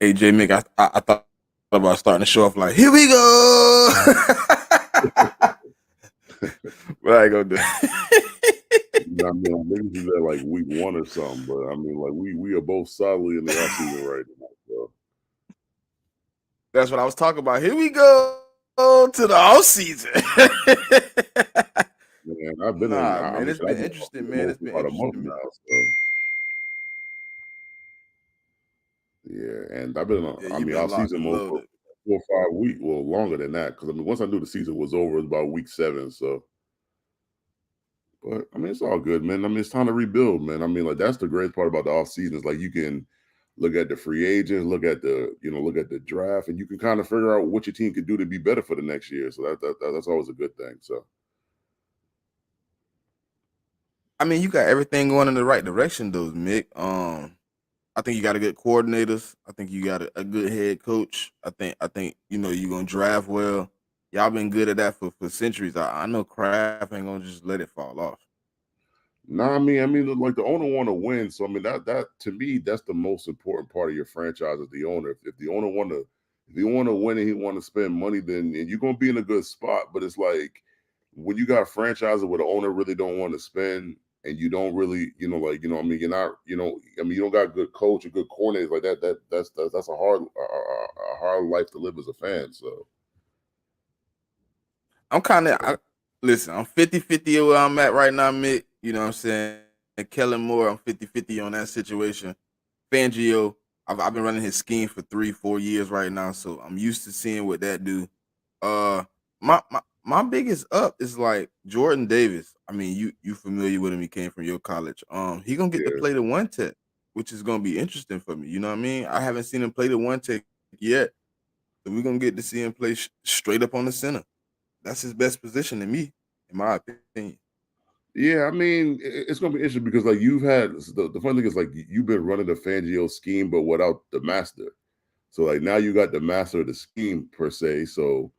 Hey, J Mick, I thought about starting the show off like, here we go. But I ain't gonna do it. I mean, like, maybe he's at like week 1 or something, but I mean, like we are both solidly in the off season right now. So That's what I was talking about. Here we go to the off season. man, I've been in. Nah, I man, mean, it's I've been been off interesting, season man. mode It's for been about a month interesting, man. now. So yeah, and I've been. Yeah, I you've mean, been off locked season and mode for loaded. 4 or 5 weeks. Well, longer than that, because I mean, once I knew the season was over, it was about week 7. So, but I mean, it's all good, man. I mean, it's time to rebuild, man. I mean, like that's the great part about the off season is like you can look at the free agents, look at the draft, and you can kind of figure out what your team could do to be better for the next year. So that's always a good thing. So I mean, you got everything going in the right direction, though, Mick. I think you got a good coordinators. I think you got a good head coach. I think you're gonna draft well. Y'all been good at that for centuries. I know Kraft ain't gonna just let it fall off. no, I mean, like the owner want to win. So I mean, that to me, that's the most important part of your franchise as the owner. If the owner want to, if he want to win and he want to spend money, then and you're gonna be in a good spot. But it's like when you got franchises where the owner really don't want to spend, and you don't really, I mean, you're not, I mean, you don't got good coach or good coordinators like that. That's a hard life to live as a fan. So I'm kind of listen. I'm 50-50 where I'm at right now, Mick. You know what I'm saying? And Kellen Moore, I'm 50-50 on that situation. Fangio, I've been running his scheme for 3-4 years right now, so I'm used to seeing what that do. Uh, my biggest up is like Jordan Davis. I mean, you familiar with him? He came from your college. He gonna get to yeah. play the one tech, which is gonna be interesting for me. You know what I mean? I haven't seen him play the one tech yet, so we're gonna get to see him play straight up on the center. That's his best position to me, in my opinion. Yeah, I mean, it's gonna be interesting because like you've had the funny thing is like you've been running the Fangio scheme, but without the master. So like now you got the master of the scheme per se. So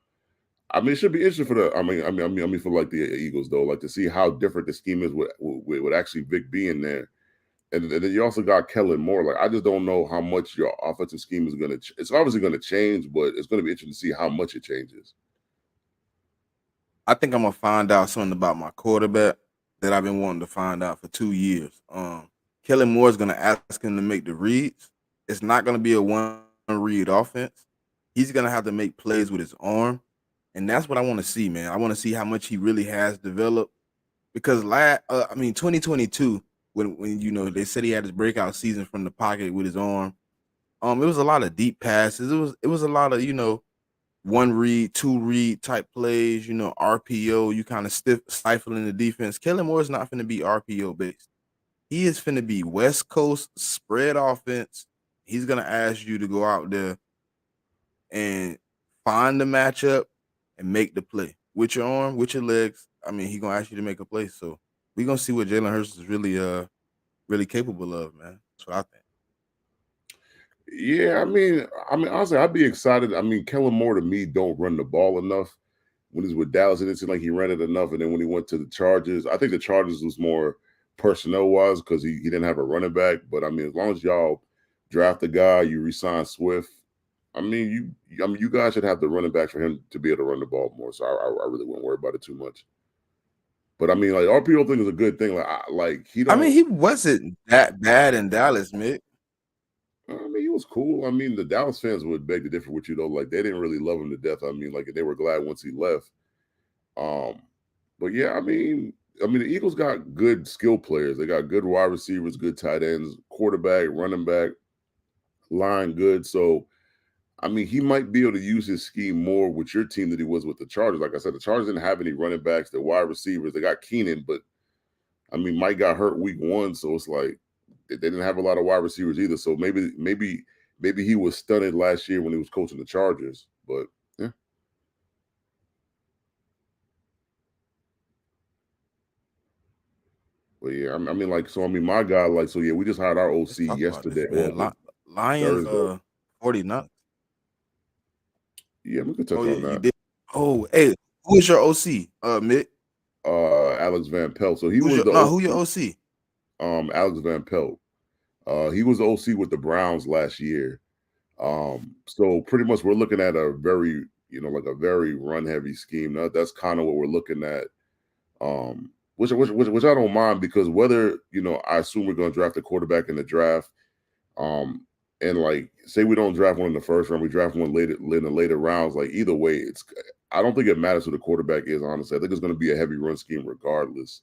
I mean, it should be interesting for the. I mean, for like the Eagles though, like to see how different the scheme is with actually Vic being there, and then you also got Kellen Moore. Like I just don't know how much your offensive scheme is gonna. It's obviously gonna change, but it's gonna be interesting to see how much it changes. I think I'm gonna find out something about my quarterback that I've been wanting to find out for 2 years. Kellen Moore is gonna ask him to make the reads. It's not gonna be a one read offense. He's gonna have to make plays with his arm, and that's what I want to see, man. I want to see how much he really has developed because 2022 when they said he had his breakout season from the pocket with his arm. It was a lot of deep passes. It was a lot of one read, two read type plays, RPO, you kind of stiff stifling the defense. Kellen Moore is not going to be RPO based. He is going to be West Coast spread offense. He's going to ask you to go out there and find the matchup and make the play with your arm, with your legs. I mean, he's going to ask you to make a play. So we're going to see what Jalen Hurts is really capable of, man. That's what I think. Yeah, I mean, honestly, I'd be excited. I mean, Kellen Moore to me don't run the ball enough. When he's with Dallas, it didn't seem like he ran it enough. And then when he went to the Chargers, I think the Chargers was more personnel wise because he didn't have a running back. But I mean, as long as y'all draft a guy, you resign Swift. I mean, you guys should have the running back for him to be able to run the ball more. So I really wouldn't worry about it too much. But I mean, like RPO thing is a good thing. Like he I mean, don't. he wasn't that bad in Dallas, Mick. I mean, he was cool. I mean, the Dallas fans would beg to differ with you though. Like they didn't really love him to death. I mean, like they were glad once he left. Um, but yeah, I mean, the Eagles got good skill players. They got good wide receivers, good tight ends, quarterback, running back, line good. So I mean, he might be able to use his scheme more with your team than he was with the Chargers. Like I said, the Chargers didn't have any running backs. They're wide receivers. They got Keenan, but I mean, Mike got hurt week 1, so it's like they didn't have a lot of wide receivers either. So maybe he was stunned last year when he was coaching the Chargers. But yeah. But yeah, I mean, like, so I mean, my guy, like, so yeah, we just hired our Let's OC talk about yesterday. this, Well, man. Lions, Thursday. 49. Yeah, we could Oh touch yeah, on you that. did. Oh, hey, who is your OC? Mick. Alex Van Pelt. So he Who's was your the no? Who OC. your OC? Alex Van Pelt. He was the OC with the Browns last year. So pretty much we're looking at a very, like a very run heavy scheme. That's kind of what we're looking at. Which I don't mind, because whether, I assume we're going to draft a quarterback in the draft. Um, and like, say we don't draft one in the first round, we draft one later in the later rounds. Like, either way, I don't think it matters who the quarterback is. Honestly, I think it's going to be a heavy run scheme regardless.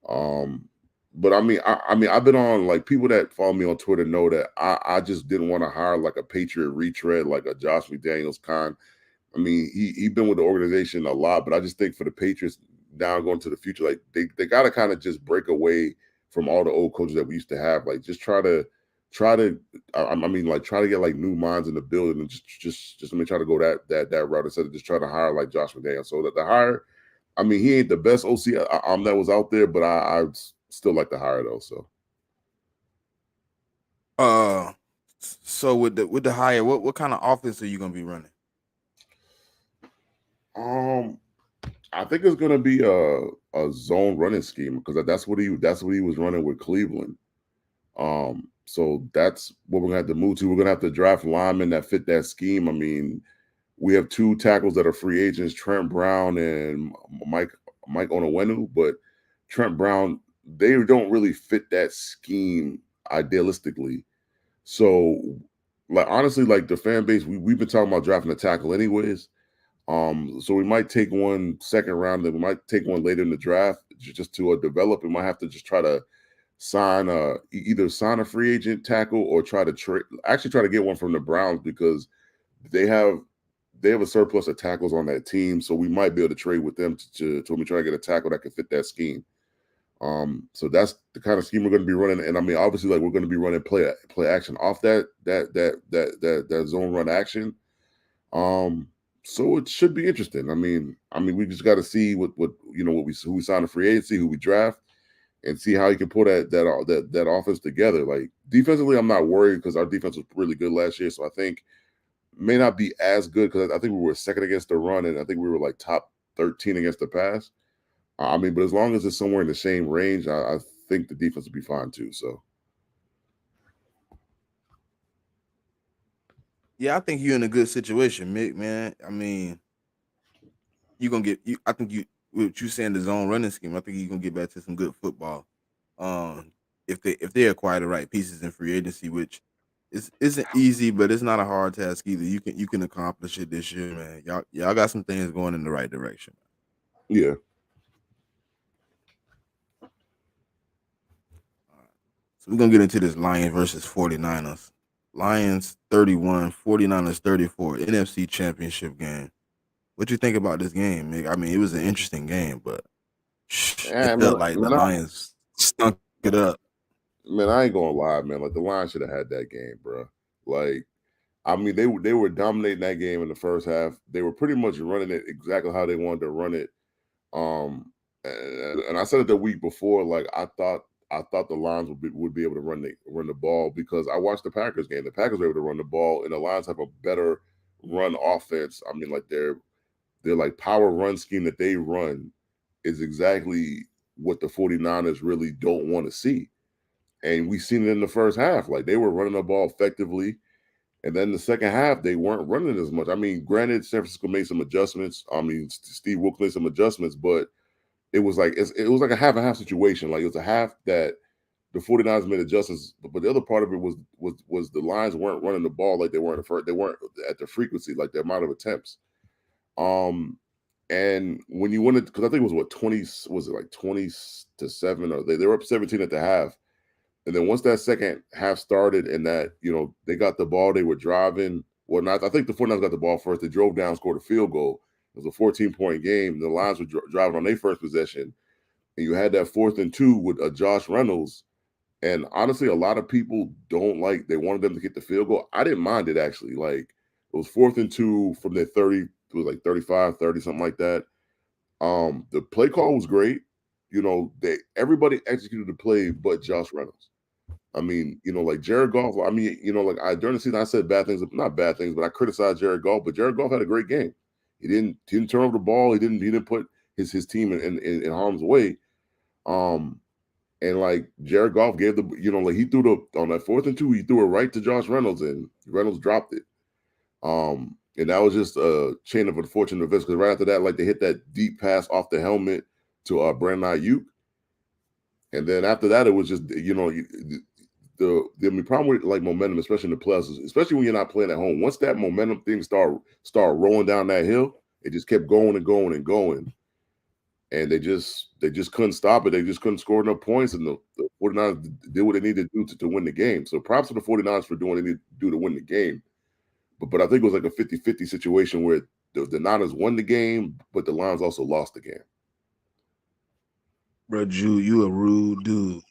Um, but I mean, I've been on, like, people that follow me on Twitter know that I just didn't want to hire like a Patriot retread, like a Josh McDaniels kind. I mean, he been with the organization a lot, but I just think for the Patriots now going to the future, like, they got to kind of just break away from all the old coaches that we used to have. Like, just try to I mean, like, try to get like new minds in the building, and just let me try to go that route instead of just trying to hire like Josh McDaniels. So that the hire, I mean, he ain't the best OC that was out there, but I still like the hire though. So Uh, so with the hire, what kind of offense are you gonna be running? um, I think it's gonna be a zone running scheme, because that's what he was running with Cleveland. So that's what we're gonna have to move to. We're gonna have to draft linemen that fit that scheme. I mean, we have two tackles that are free agents, Trent Brown and Mike Onwenu, but Trent Brown, they don't really fit that scheme idealistically. So, like, honestly, like, the fan base, we've been talking about drafting a tackle anyways. So we might take one second round, and we might take one later in the draft just to develop. We might have to just try to either sign a free agent tackle, or try to try to get one from the Browns, because they have a surplus of tackles on that team. So we might be able to trade with them to try to get a tackle that can fit that scheme. So that's the kind of scheme we're going to be running. And I mean, obviously, like, we're going to be running play action off that zone run action. So it should be interesting. I mean, we just got to see what who we sign a free agency, who we draft, and see how he can put that offense together. Like, defensively, I'm not worried, because our defense was really good last year. So I think may not be as good, because I think we were second against the run, and I think we were like top 13 against the pass. I mean, but as long as it's somewhere in the same range, I think the defense will be fine too. So Yeah, I think you're in a good situation, Mick. Man, I mean, you gonna get. I think you what you saying the zone running scheme. I think you're gonna get back to some good football. Um, if they acquire the right pieces in free agency, which isn't easy, but it's not a hard task either. You can accomplish it this year, man. Y'all got some things going in the right direction. yeah, All right. So we're gonna get into this Lions versus 49ers. Lions 31, 49ers 34, NFC Championship game. What you think about this game, Mick? I mean, it was an interesting game, but it man, felt like the man, Lions stunk it up. I ain't gonna lie, man. Like, the Lions should have had that game, bro. Like, I mean, they were dominating that game in the first half. They were pretty much running it exactly how they wanted to run it. And I said it the week before. Like, I thought the Lions would be able to run the ball, because I watched the Packers game. The Packers were able to run the ball, and the Lions have a better run offense. I mean, like, their like power run scheme that they run is exactly what the 49ers really don't want to see. And we seen it in the first half. Like, they were running the ball effectively. And then the second half, they weren't running as much. I mean, granted, San Francisco made some adjustments. I mean, Steve Wilkes made some adjustments, but it was like a half and half situation. Like, it was a half that the 49ers made adjustments, but the other part of it was the Lions weren't running the ball like they weren't they weren't at the frequency, like the amount of attempts. Um, and when you wanted, because I think it was what 20, was it like 20-7, or they were up 17 at the half. And then once that second half started, and that, they got the ball, they were driving. Well, not, I think the 49ers got the ball first. They drove down, scored a field goal. It was a 14-point game. The Lions were driving on their first possession, and you had that 4th and 2 with Josh Reynolds. And honestly, a lot of people don't like. They wanted them to get the field goal. I didn't mind it, actually. Like, it was 4th and 2 from their 30. It was like 35, 30, something like that. The play call was great. Everybody executed the play but Josh Reynolds. I mean, like Jared Goff. I mean, like, during the season I said bad things, not bad things, but I criticized Jared Goff. But Jared Goff had a great game. He didn't turn over the ball. He didn't put his team in harm's way. Um, And like Jared Goff gave the, like he threw the on that 4th and 2, he threw it right to Josh Reynolds, and Reynolds dropped it. And that was just a chain of unfortunate events because right after that, like they hit that deep pass off the helmet to Brandon Ayuk, and then after that, it was just the problem with like momentum, especially in the playoffs, especially when you're not playing at home. Once that momentum thing start rolling down that hill, it just kept going and going and going, and they just couldn't stop it. They just couldn't score enough points, and the 49ers did what they needed to do to win the game. So props to the 49ers for doing what they need to do to win the game. But I think it was like a 50-50 situation where the Niners won the game, but the Lions also lost the game. Bro, Jew, you a rude dude.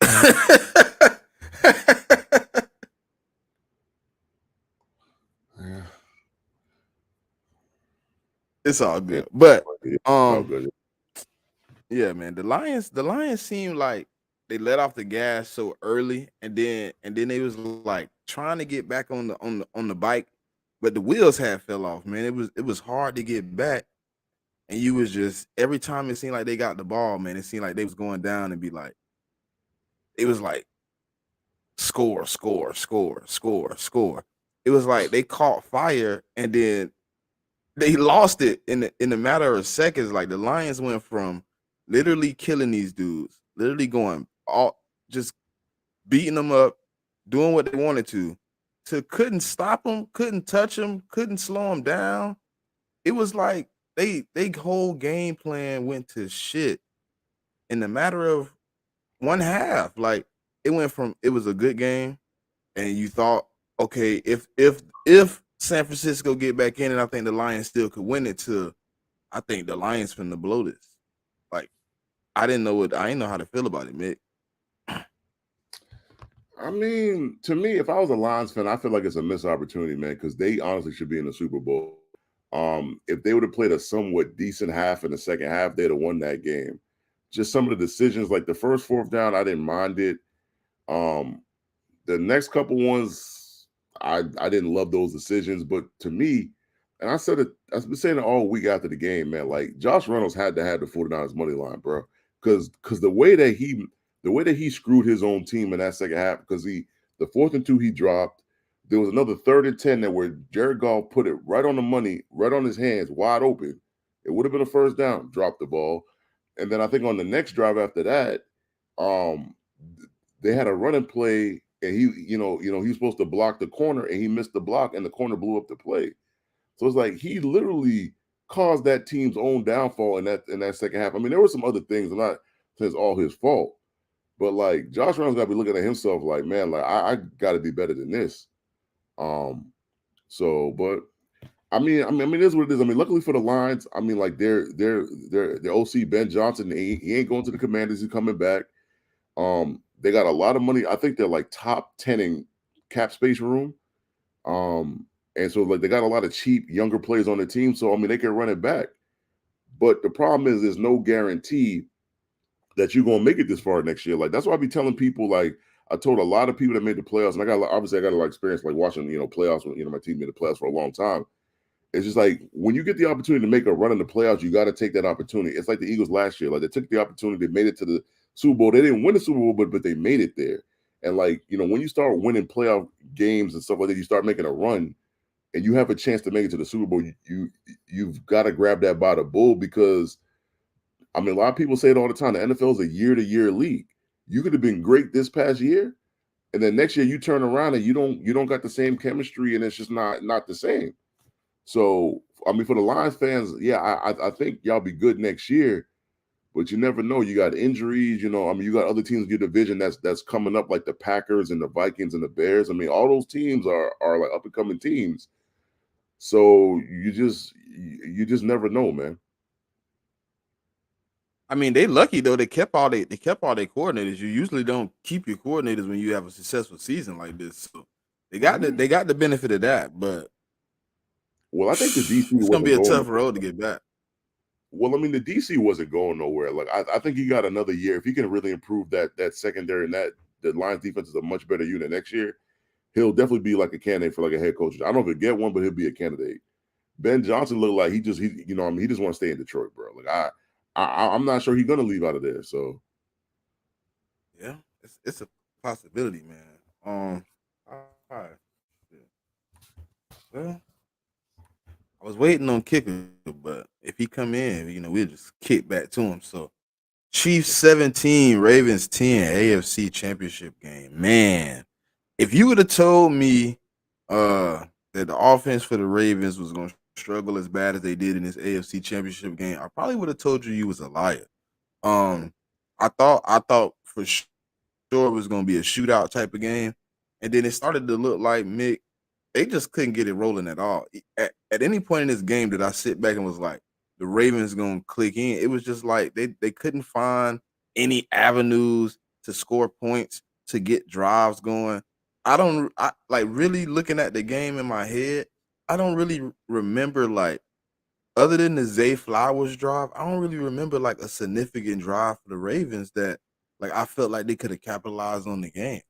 Yeah. It's all Yeah. good. But Oh, good. yeah, man, the Lions seem like they let off the gas so early, and then they was like trying to get back on the bike, but the wheels had fell off, man. It was hard to get back. And you was just every time it seemed like they got the ball, man, it seemed like they was going down and be like, it was like score, score, score, score, score. It was like they caught fire and then they lost it in a matter of seconds. Like the Lions went from literally killing these dudes, literally going all just beating them up, doing what they wanted to couldn't stop them, couldn't touch them, couldn't slow them down. It was like they whole game plan went to shit in the matter of one half. Like it went from it was a good game, and you thought, okay, if San Francisco get back in, and I think the Lions still could win it. To I think the Lions finna blow this. Like I didn't know how to feel about it, Mick. I mean, to me, if I was a Lions fan, I feel like it's a missed opportunity, man, because they honestly should be in the Super Bowl. If they would have played a somewhat decent half in the second half, they'd have won that game. Just some of the decisions, like the first fourth down, I didn't mind it. Um, the next couple ones, I didn't love those decisions, but to me, and I said it, I've been saying it all week after the game, man. Like Josh Reynolds had to have the 49ers money line, bro. Because the way that he screwed his own team in that second half, because the 4th and 2 he dropped. There was another 3rd and 10 that where Jared Goff put it right on the money, right on his hands, wide open. It would have been a first down, dropped the ball. And then I think on the next drive after that, um, they had a running play, and he was supposed to block the corner, and he missed the block, and the corner blew up the play. So it's like he literally caused that team's own downfall in that second half. I mean, there were some other things, and not saying it's all his fault, but like Josh Reynolds got to be looking at himself like, man, like I got to be better than this. Um, but it is what it is. I mean, luckily for the Lions, I mean, like their OC Ben Johnson, he ain't going to the Commanders. He's coming back. They got a lot of money. I think they're like top 10 in cap space room. Um, and so like they got a lot of cheap younger players on the team. So I mean they can run it back. But the problem is there's no guarantee that you're gonna make it this far next year. Like that's why I be telling people, like I told a lot of people that made the playoffs, and I got a lot of experience like watching, playoffs when my team made the playoffs for a long time. It's just like when you get the opportunity to make a run in the playoffs, you got to take that opportunity. It's like the Eagles last year. Like they took the opportunity, they made it to the Super Bowl. They didn't win the Super Bowl, but they made it there. And like, when you start winning playoff games and stuff like that, you start making a run and you have a chance to make it to the Super Bowl, you've got to grab that by the bull because I mean a lot of people say it all the time. The NFL is a year-to-year league. You could have been great this past year, and then next year you turn around and you don't got the same chemistry, and it's just not the same. So, I mean, for the Lions fans, yeah, I think y'all be good next year, but you never know. You got injuries, I mean, you got other teams in your division that's coming up, like the Packers and the Vikings and the Bears. I mean, all those teams are like up and coming teams. So you just never know, man. I mean, they lucky though. They kept all their coordinators. You usually don't keep your coordinators when you have a successful season like this. So they got the Mhm. they got the benefit of that, but Well, I think the DC it's gonna be wasn't a going. tough road to get back. Well, I mean, the DC wasn't going nowhere. Like I think he got another year if he can really improve that secondary and that the Lions defense is a much better unit next year. He'll definitely be like a candidate for like a head coach. I don't know if he'll get one, but he'll be a candidate. Ben Johnson looked like he just want to stay in Detroit, bro. Like I'm not sure he's gonna leave out of there. So Yeah, it's a possibility, man. All right. Yeah. Well, I was waiting on kicker, but if he come in, we'll just kick back to him. So Chiefs 17, Ravens 10, AFC Championship game. Man, if you would have told me that the offense for the Ravens was going to struggle as bad as they did in this AFC Championship game, I probably would have told you was a liar. Um, I thought for sure it was going to be a shootout type of game, and then it started to look like Mick. They just couldn't get it rolling at all. At any point in this game, did I sit back and was like, the Ravens gonna click in? It was just like they couldn't find any avenues to score points to get drives going. I like really looking at the game in my head. I don't really remember like other than the Zay Flowers drive, I don't really remember like a significant drive for the Ravens that like I felt like they could have capitalized on the game.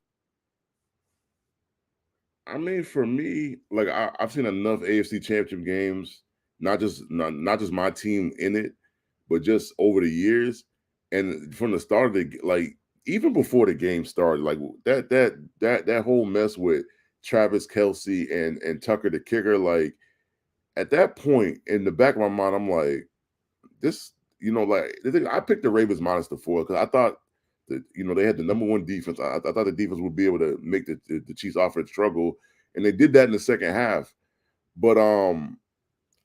I mean, for me, like I've seen enough AFC Championship games, not just my team in it, but just over the years, and from the start of the like even before the game started, like that whole mess with Travis Kelsey and Tucker the kicker, like at that point in the back of my mind, I'm like, this, like the thing, I picked the Ravens minus the 4 because I thought that they had the number one defense. I thought the defense would be able to make the Chiefs offense struggle, and they did that in the second half. But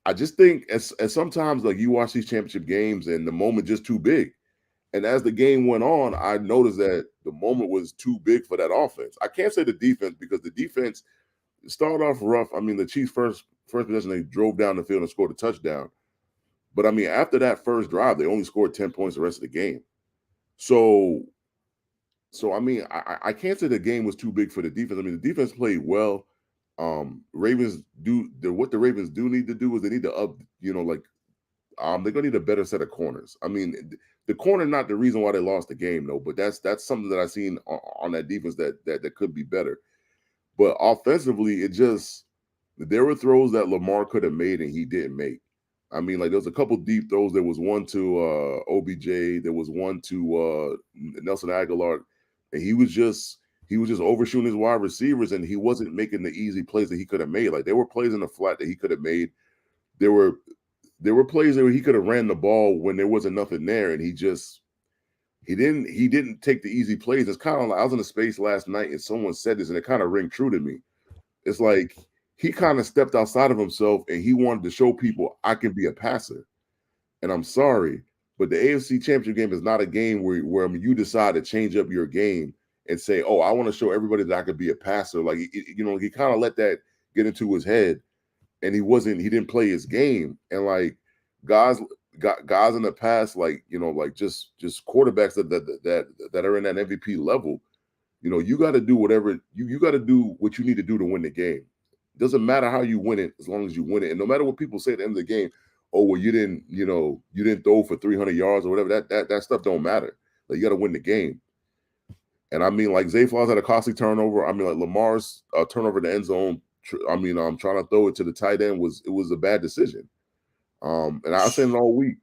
I just think as sometimes like you watch these championship games and the moment just too big. And as the game went on, I noticed that the moment was too big for that offense. I can't say the defense because the defense started off rough. I mean, the Chiefs first possession they drove down the field and scored a touchdown. But I mean, after that first drive, they only scored 10 points the rest of the game. So, I mean, I can't say the game was too big for the defense. I mean, the defense played well. Ravens what the Ravens do need to do is they need to up, like they're gonna need a better set of corners. I mean, the corner not the reason why they lost the game though, but that's something that I've seen on that defense that could be better. But offensively, there were throws that Lamar could have made and he didn't make. I mean, like there was a couple deep throws. There was one to OBJ. There was one to Nelson Aguilar, and he was just overshooting his wide receivers, and he wasn't making the easy plays that he could have made. Like there were plays in the flat that he could have made. There were plays where he could have ran the ball when there wasn't nothing there, and he didn't take the easy plays. It's kind of like I was in a space last night, and someone said this, and it kind of rang true to me. It's like he kind of stepped outside of himself and he wanted to show people I can be a passer. And I'm sorry, but the AFC Championship game is not a game where you decide to change up your game and say, "Oh, I want to show everybody that I could be a passer." Like he kind of let that get into his head, and he didn't play his game. And like guys, guys in the past, like like just quarterbacks that are in that MVP level, you got to do whatever you got to do what you need to do to win the game. It doesn't matter how you win it as long as you win it. And no matter what people say at the end of the game, oh well, you didn't throw for 300 yards or whatever. That stuff don't matter. Like you got to win the game. And I mean, like Zay Flowers had a costly turnover. I mean, like Lamar's turnover in the end zone. I mean, trying to throw it to the tight end was a bad decision. And I said it all week.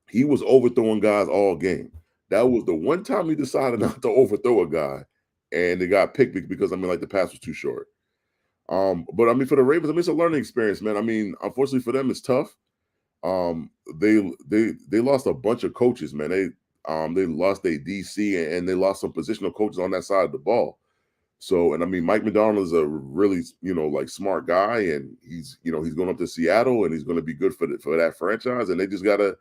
He was overthrowing guys all game. That was the one time he decided not to overthrow a guy, and it got picked because I mean, like the pass was too short. But I mean, for the Ravens, I mean, it's a learning experience, man. I mean, unfortunately for them, it's tough. They lost a bunch of coaches, man. They lost a DC and they lost some positional coaches on that side of the ball. So, and I mean, Mike McDonald is a really like smart guy, and he's going up to Seattle, and he's going to be good for that franchise. And they just gotta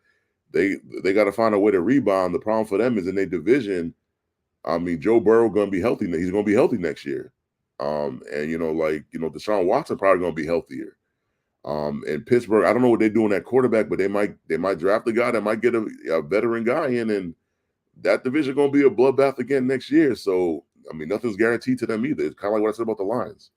they got to find a way to rebound. The problem for them is in their division. I mean, Joe Burrow going to be healthy. He's going to be healthy next year. And Deshaun Watson probably going to be healthier. And Pittsburgh, I don't know what they're doing at quarterback, but they might draft a guy that might get a veteran guy in, and that division going to be a bloodbath again next year. So I mean, nothing's guaranteed to them either. It's kind of like what I said about the Lions.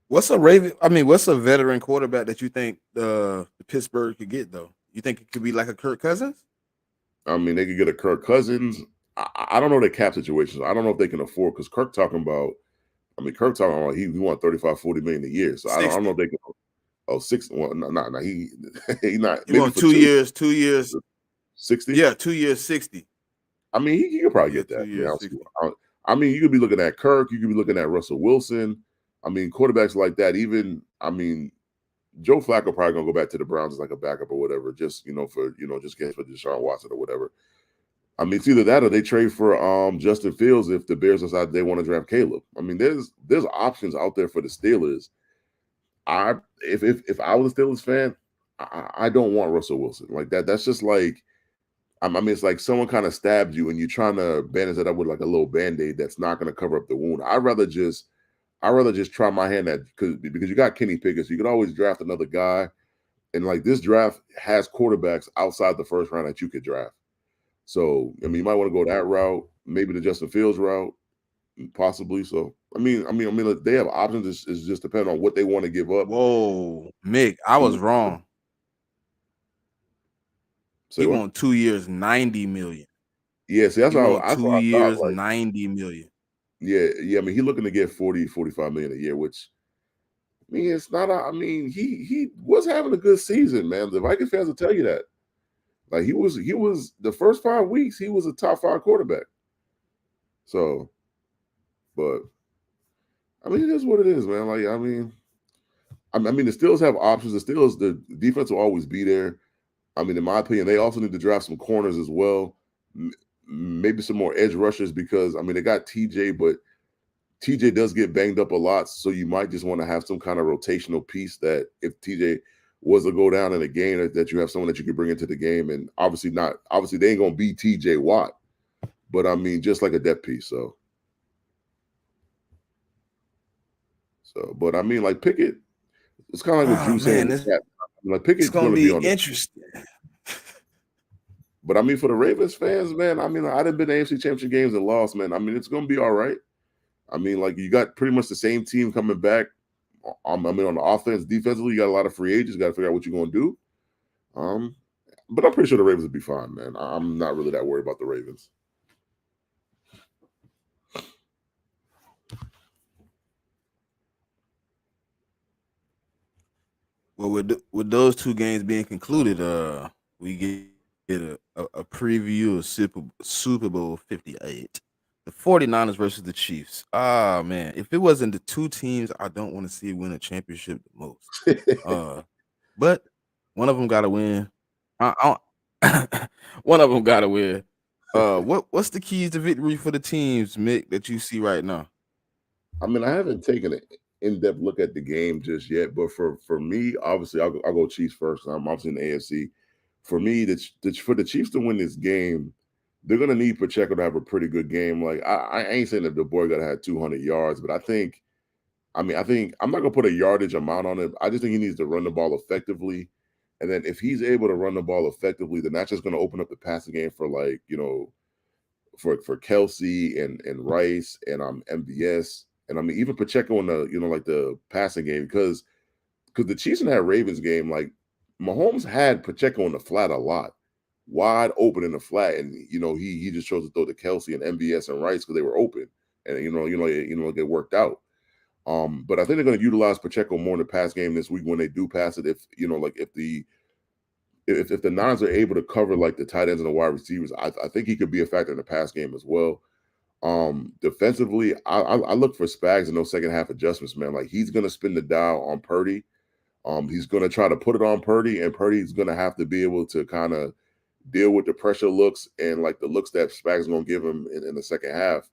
What's a veteran quarterback that you think the Pittsburgh could get though? You think it could be like a Kirk Cousins? I mean, they could get a Kirk Cousins. I don't know the cap situations. I don't know if they can afford because Kirk talking about. I mean, Kirk talking about he want 35, 40 million a year. So I don't know if 60. they can. Oh, six. Well, no, he he not He maybe won for 2 two. years, 2 years. 60. Yeah, 2 years, 60. I mean, he could probably Yeah, get that. two I mean, years, 60. I mean, you could be looking at Kirk. You could be looking at Russell Wilson. I mean, quarterbacks like that. Even I mean, Joe Flacco probably gonna go back to the Browns as like a backup or whatever, just for just in case for Deshaun Watson or whatever. I mean, it's either that or they trade for Justin Fields if the Bears decide they want to draft Caleb. I mean, there's options out there for the Steelers. If I was a Steelers fan, I don't want Russell Wilson like that. That's just like I mean, it's like someone kind of stabbed you and you're trying to bandage it up with like a little band-aid that's not going to cover up the wound. I'd rather just try my hand at because you got Kenny Pickett, so you could always draft another guy. And like this draft has quarterbacks outside the first round that you could draft. So I mean, you might want to go that route, maybe the Justin Fields route, possibly. So like, they have options. It's just depending on what they want to give up. Whoa, Mick, I was wrong. Say He what? won 2 years, 90 million. Yeah, see, that's He what won I two thought. years, Like, 90 million. yeah. I mean, he's looking to get 40-45 million a year, which I mean, it's not. I mean, he was having a good season, man. The Viking fans will tell you that. Like he was the first 5 weeks, he was a top 5 quarterback. So, but I mean, it is what it is, man. Like, I mean, the Steelers have options. The defense will always be there. I mean, in my opinion, they also need to draft some corners as well. Maybe some more edge rushers because I mean they got TJ, but TJ does get banged up a lot, so you might just want to have some kind of rotational piece that if TJ was to go down in a game, that you have someone that you could bring into the game, and obviously they ain't gonna be TJ Watt, but I mean just like a depth piece. But I mean like Pickett, it's kind of like what Oh Drew saying man, with it's, Cap. Like it's Pickett's gonna going to be be on the. interesting. But I mean, for the Ravens fans, man, I mean, I done been to AFC Championship games and lost, man. I mean, it's gonna be all right. I mean, like you got pretty much the same team coming back. I mean, on the offense, defensively, you got a lot of free agents. You got to figure out what you're gonna do. Um, but I'm pretty sure the Ravens will be fine, man. I'm not really that worried about the Ravens. Well, with those two games being concluded, we get a preview of Super Bowl 58. The 49ers versus the Chiefs. Ah man, if it wasn't the two teams I don't want to see win a championship the most. But one of them got to win. One of them got to win. What's the keys to victory for the teams, Mick, that you see right now? I mean, I haven't taken an in-depth look at the game just yet, but for me, obviously, I'll go Chiefs first. I'm obviously in the AFC. For me, for the Chiefs to win this game, they're gonna need Pacheco to have a pretty good game. Like I ain't saying that the boy gotta have 200 yards, but I think I'm not gonna put a yardage amount on it. I just think he needs to run the ball effectively. And then if he's able to run the ball effectively, then that's just gonna open up the passing game for like, for Kelsey and Rice and MVS. And I mean even Pacheco in the, like the passing game, because the Chiefs in that Ravens game, like Mahomes had Pacheco in the flat a lot, wide open in the flat, and he just chose to throw to Kelsey and MVS and Rice because they were open, and it worked out. But I think they're going to utilize Pacheco more in the pass game this week when they do pass it. If the Niners are able to cover like the tight ends and the wide receivers, I think he could be a factor in the pass game as well. Defensively, I look for Spags and those second half adjustments, man. Like he's going to spin the dial on Purdy. He's going to try to put it on Purdy, and Purdy's going to have to be able to kind of deal with the pressure looks and like the looks that Spags is going to give him in the second half.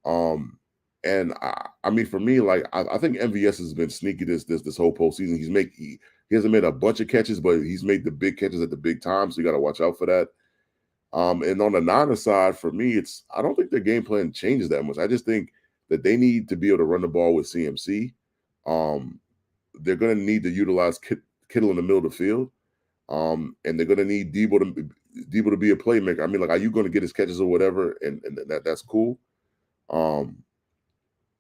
And I mean, for me, like I think MVS has been sneaky this whole postseason. He hasn't made a bunch of catches, but he's made the big catches at the big time. So you got to watch out for that. And on the Niners side, for me, I don't think their game plan changes that much. I just think that they need to be able to run the ball with CMC. They're going to need to utilize Kittle in the middle of the field. And they're going to need Debo to be a playmaker. I mean, like, are you going to get his catches or whatever? And that's cool. And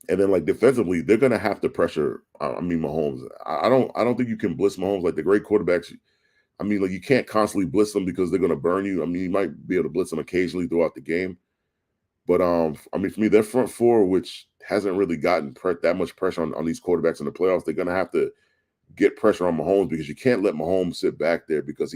then like defensively, they're going to have to pressure. Mahomes. I don't think you can blitz Mahomes like the great quarterbacks. I mean, like you can't constantly blitz them because they're going to burn you. I mean, you might be able to blitz them occasionally throughout the game. But for me, their front four, which hasn't really gotten that much pressure on these quarterbacks in the playoffs, they're going to have to get pressure on Mahomes because you can't let Mahomes sit back there because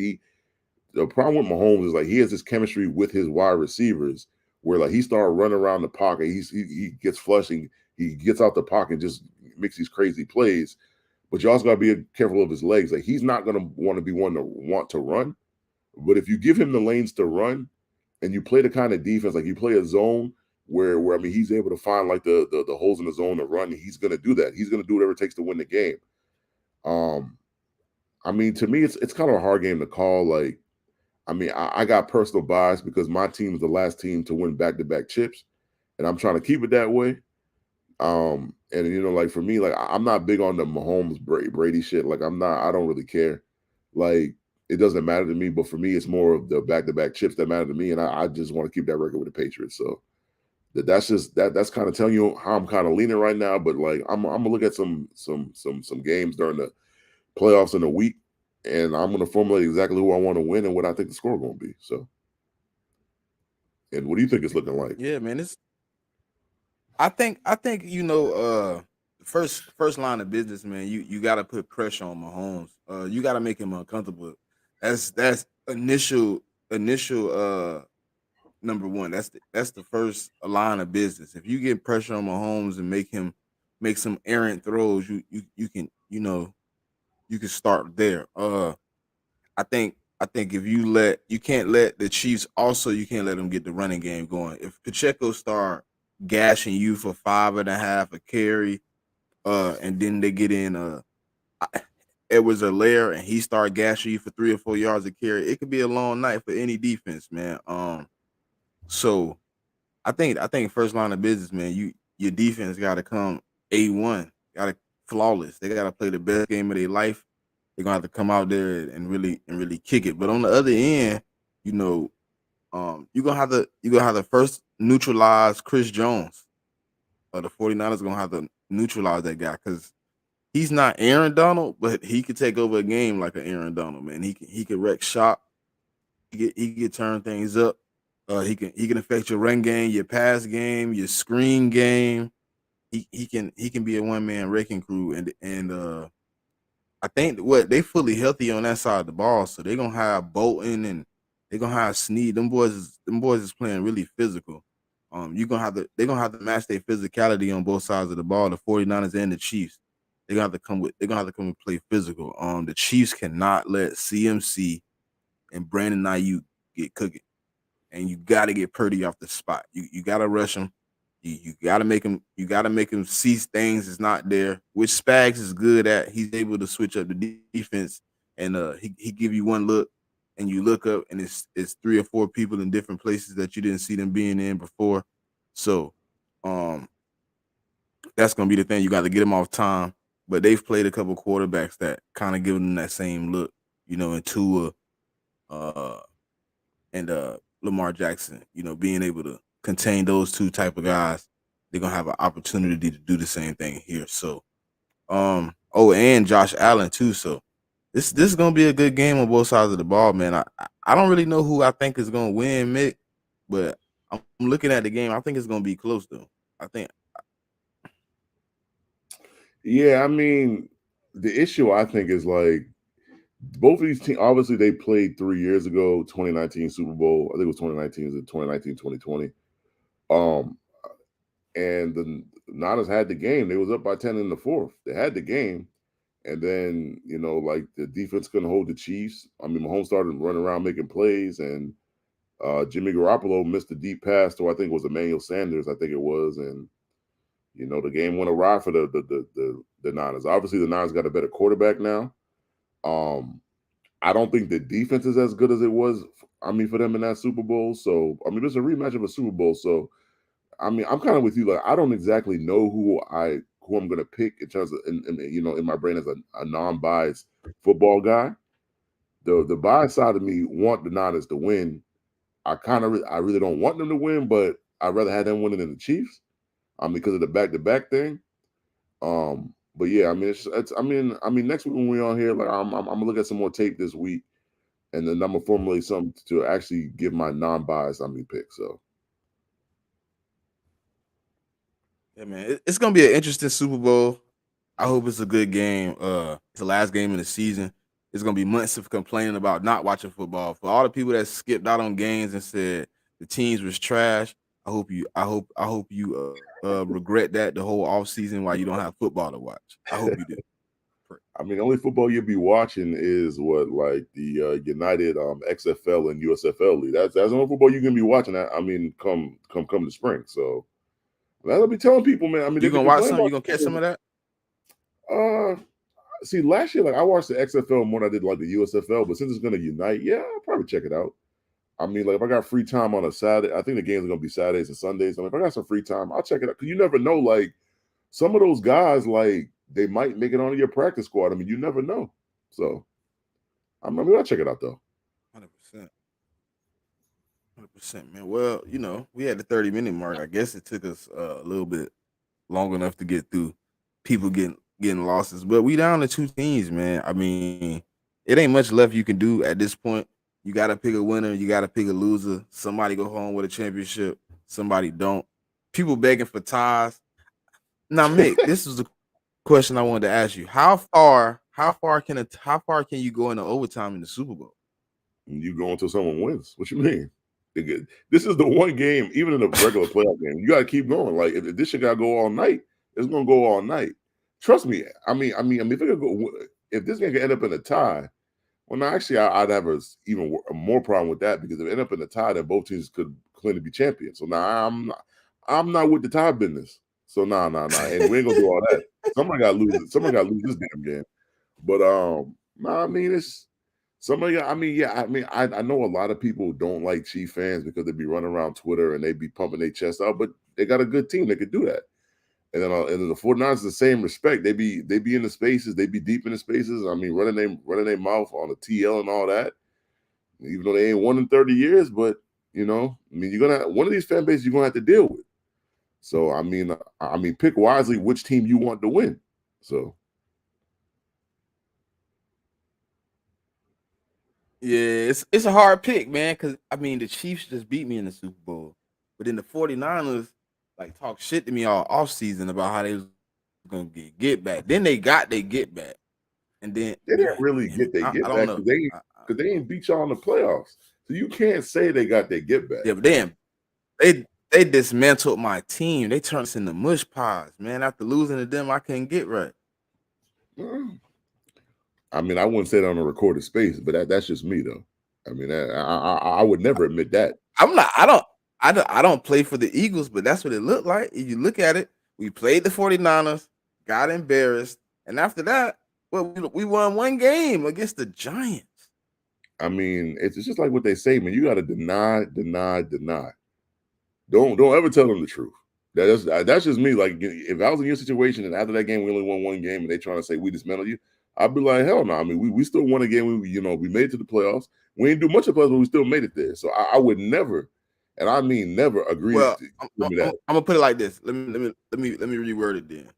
the problem with Mahomes is like he has this chemistry with his wide receivers where like he started running around the pocket. He gets flushing. He gets out the pocket and just makes these crazy plays. But you also got to be careful of his legs. Like he's not going to want to be one to want to run. But if you give him the lanes to run and you play the kind of defense, like you play a zone where I mean he's able to find like the holes in the zone to run, he's going to do that. He's going to do whatever it takes to win the game. Um, I mean, to me, it's kind of a hard game to call. Like, I mean, I got personal bias because my team is the last team to win back-to-back chips, and I'm trying to keep it that way. And you know, like for me, like I'm not big on the Mahomes Brady shit. Like I'm not. I don't really care. Like it doesn't matter to me. But for me, it's more of the back-to-back chips that matter to me, and I just want to keep that record with the Patriots. So that's just that's kind of telling you how I'm kind of leaning right now. But like I'm gonna look at some games during the playoffs in a week, and I'm going to formulate exactly who I want to win and what I think the score going to be. So, and what do you think it's looking like? Yeah, man. I think first line of business, man. You got to put pressure on Mahomes. You got to make him uncomfortable. That's initial number one. That's the first line of business. If you get pressure on Mahomes and make him make some errant throws, you can you can start there. I think if you can't let the Chiefs also you can't let them get the running game going. If Pacheco start gashing you for 5.5 a carry, and then they get in Edwards-Helaire and he start gashing you for 3 or 4 yards a carry, it could be a long night for any defense, man. So I think first line of business, man, your defense got to come A1, got to flawless. They got to play the best game of their life. They're gonna have to come out there and really kick it. But on the other end, you know, you're gonna have to first neutralize Chris Jones. The 49ers gonna have to neutralize that guy because he's not Aaron Donald, but he could take over a game like an Aaron Donald, man. He can wreck shop. He can turn things up. He can affect your run game, your pass game, your screen game. He can be a one man wrecking crew, and I think what they fully healthy on that side of the ball, so they're gonna have Bolton and they're gonna have Snead. Them boys is playing really physical. They're gonna have to match their physicality on both sides of the ball, the 49ers and the Chiefs. They're gonna have to come and play physical. The Chiefs cannot let CMC and Brandon Ayuk get cooking, and you got to get Purdy off the spot. You got to rush him. You got to make him. You got to make him see things is not there, which Spags is good at. He's able to switch up the defense, and he give you one look, and you look up, and it's 3 or 4 people in different places that you didn't see them being in before. So, um, that's gonna be the thing. You got to get them off time. But they've played a couple quarterbacks that kind of give them that same look, and Tua, uh, and Lamar Jackson, being able to contain those two type of guys, they're gonna have an opportunity to do the same thing here. So, and Josh Allen too. So this is gonna be a good game on both sides of the ball, man. I don't really know who I think is gonna win, Mick, but I'm looking at the game. I think it's gonna be close though. I think. Yeah, I mean, the issue I think is like both of these teams, obviously, they played 3 years ago, 2019 Super Bowl. I think it was 2019, is it 2019, 2020. Um, and the Niners had the game. They was up by 10 in the fourth. They had the game. And then, like the defense couldn't hold the Chiefs. I mean, Mahomes started running around making plays, and Jimmy Garoppolo missed a deep pass to I think it was Emmanuel Sanders, I think it was, and the game went awry for the Niners. Obviously, the Niners got a better quarterback now. Um, I don't think the defense is as good as it was. I mean, for them in that Super Bowl. So I mean, it's a rematch of a Super Bowl. So I mean, I'm kind of with you. Like, I don't exactly know who I'm going to pick in terms of in my brain as a non-biased football guy. The bias side of me want the Niners to win. I really don't want them to win, but I'd rather have them winning than the Chiefs. Because of the back-to-back thing. But yeah, I mean, I mean, next week when we're on here, like I'm gonna look at some more tape this week, and then I'm gonna formulate something to actually give my non-bias pick. So Yeah, man, it's gonna be an interesting Super Bowl. I hope it's a good game. It's the last game of the season. it's gonna be months of complaining about not watching football. For all the people that skipped out on games and said the teams was trash, I hope you regret that the whole off season while you don't have football to watch. I hope you do. I mean, the only football you'll be watching is what, like the United XFL and USFL league. That's the only football you're gonna be watching. I mean, come the spring. So that'll be telling people, man. I mean, You they be gonna watch complaining some? You about. gonna catch some of that? Uh, see, last year, like I watched the XFL more than I did like the USFL. But since it's gonna unite, yeah, I'll probably check it out. I mean, like if I got free time on a Saturday, I think the games are gonna be Saturdays and Sundays. I mean, if I got some free time, I'll check it out. Cause you never know, like some of those guys, like they might make it onto your practice squad. I mean, you never know. So I mean, I'll check it out though. 100%. 100%, man. Well, we had the 30-minute mark. I guess it took us a little bit long enough to get through people getting losses, but we down to two teams, man. I mean, it ain't much left you can do at this point. You got to pick a winner. You got to pick a loser. Somebody go home with a championship. Somebody don't. People begging for ties. Now, Mick, this is the question I wanted to ask you. How far can you go into overtime in the Super Bowl? You go until someone wins. What you mean? This is the one game, even in a regular playoff game, you got to keep going. Like if this shit got to go all night, it's gonna go all night. Trust me. If it could go, if this game could end up in a tie, well, no, actually, I'd have a more problem with that because if it end up in a tie, then both teams could clearly be champions. So now I'm not with the tie business. So nah, and we ain't gonna do all that. Somebody got to lose it. Somebody got to lose this damn game. But nah, I mean it's somebody. I mean, yeah, I know a lot of people don't like Chief fans because they be running around Twitter and they be pumping their chest out, but they got a good team that could do that. And then the 49ers, the same respect. They be in the spaces, they be deep in the spaces. I mean, running their mouth on the TL and all that. Even though they ain't won in 30 years, but I mean, you're gonna one of these fan bases you're gonna have to deal with. So I mean, pick wisely which team you want to win. So Yeah, it's a hard pick, man. Because I mean, the Chiefs just beat me in the Super Bowl, but then the 49ers like talk shit to me all off season about how they was gonna get back. Then they got they get back, and then they man, didn't really I get they don't get know. back because they ain't beat y'all in the playoffs. So you can't say they got their get back. Yeah, but they dismantled my team. They turned us into mush pies, man. After losing to them, I couldn't get right. Mm. I mean, I wouldn't say that on a recorded space, but that's just me though. I mean, I would never admit that. I'm not. I don't play for the Eagles, but that's what it looked like. If you look at it, we played the 49ers, got embarrassed, and after that, well, we won one game against the Giants. I mean, it's just like what they say, man. You got to deny. Don't ever tell them the truth. That's just me. Like if I was in your situation and after that game we only won one game and they trying to say we dismantled you, I'd be like, hell no. I mean, we still won a game. We made it to the playoffs. We didn't do much of the playoffs, but we still made it there. So I would never, and I mean never, agree Well, to I'm, give I'm, me I'm that. gonna put it like this. Let me reword it then.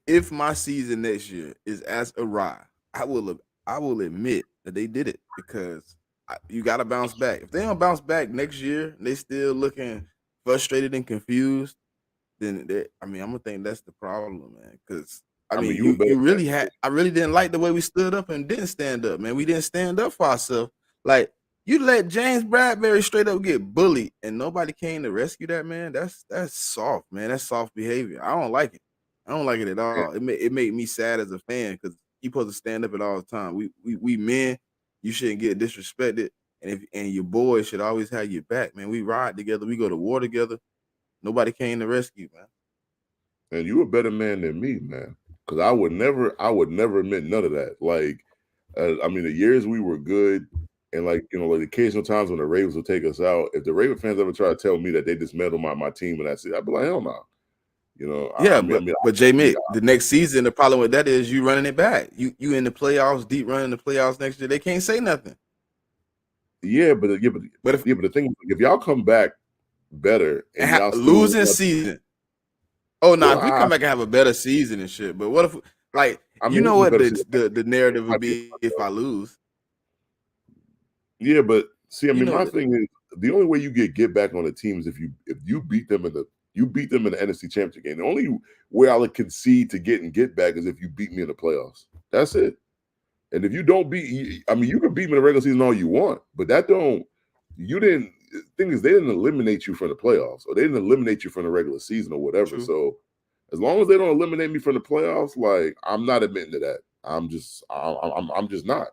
If my season next year is as awry, I will admit that they did it because you got to bounce back. If they don't bounce back next year, and they still looking frustrated and confused, then I mean, I'm gonna think that's the problem, man. Because I I mean, mean, you you a better you man really than had. me. I really didn't like the way we stood up and didn't stand up, man. We didn't stand up for ourselves. Like you let James Bradbury straight up get bullied, and nobody came to rescue that man. That's soft, man. That's soft behavior. I don't like it. I don't like it at all. It made me sad as a fan because you supposed to stand up at all the time. We men, you shouldn't get disrespected, and your boys should always have your back, man. We ride together. We go to war together. Nobody came to rescue, man. And you a better man than me, man. Because I would never admit none of that. Like, I mean, the years we were good, and like like the occasional times when the Ravens would take us out. If the Raven fans ever try to tell me that they dismantled my team and that's it, I'd be like, hell no. I Yeah, mean, but J Mick, the next season, the problem with that is you running it back. You in the playoffs, deep running the playoffs next year. They can't say nothing. yeah, but But if the thing is, if y'all come back better and y'all still win, losing season, oh no, well, if we come back and have a better season and shit. But what if like I you mean, know this is a what better the season. the narrative would Might be a be if I lose? Yeah, but see, I You mean, know my that. thing is the only way you get back on the team is if you beat them in the NFC Championship game. The only way I would concede to get back is if you beat me in the playoffs. That's it. And if you don't beat, I mean, you can beat them in the regular season all you want, but that don't. You didn't. Thing is, they didn't eliminate you from the playoffs, or they didn't eliminate you from the regular season, or whatever. True. So, as long as they don't eliminate me from the playoffs, like I'm not admitting to that. I'm just not.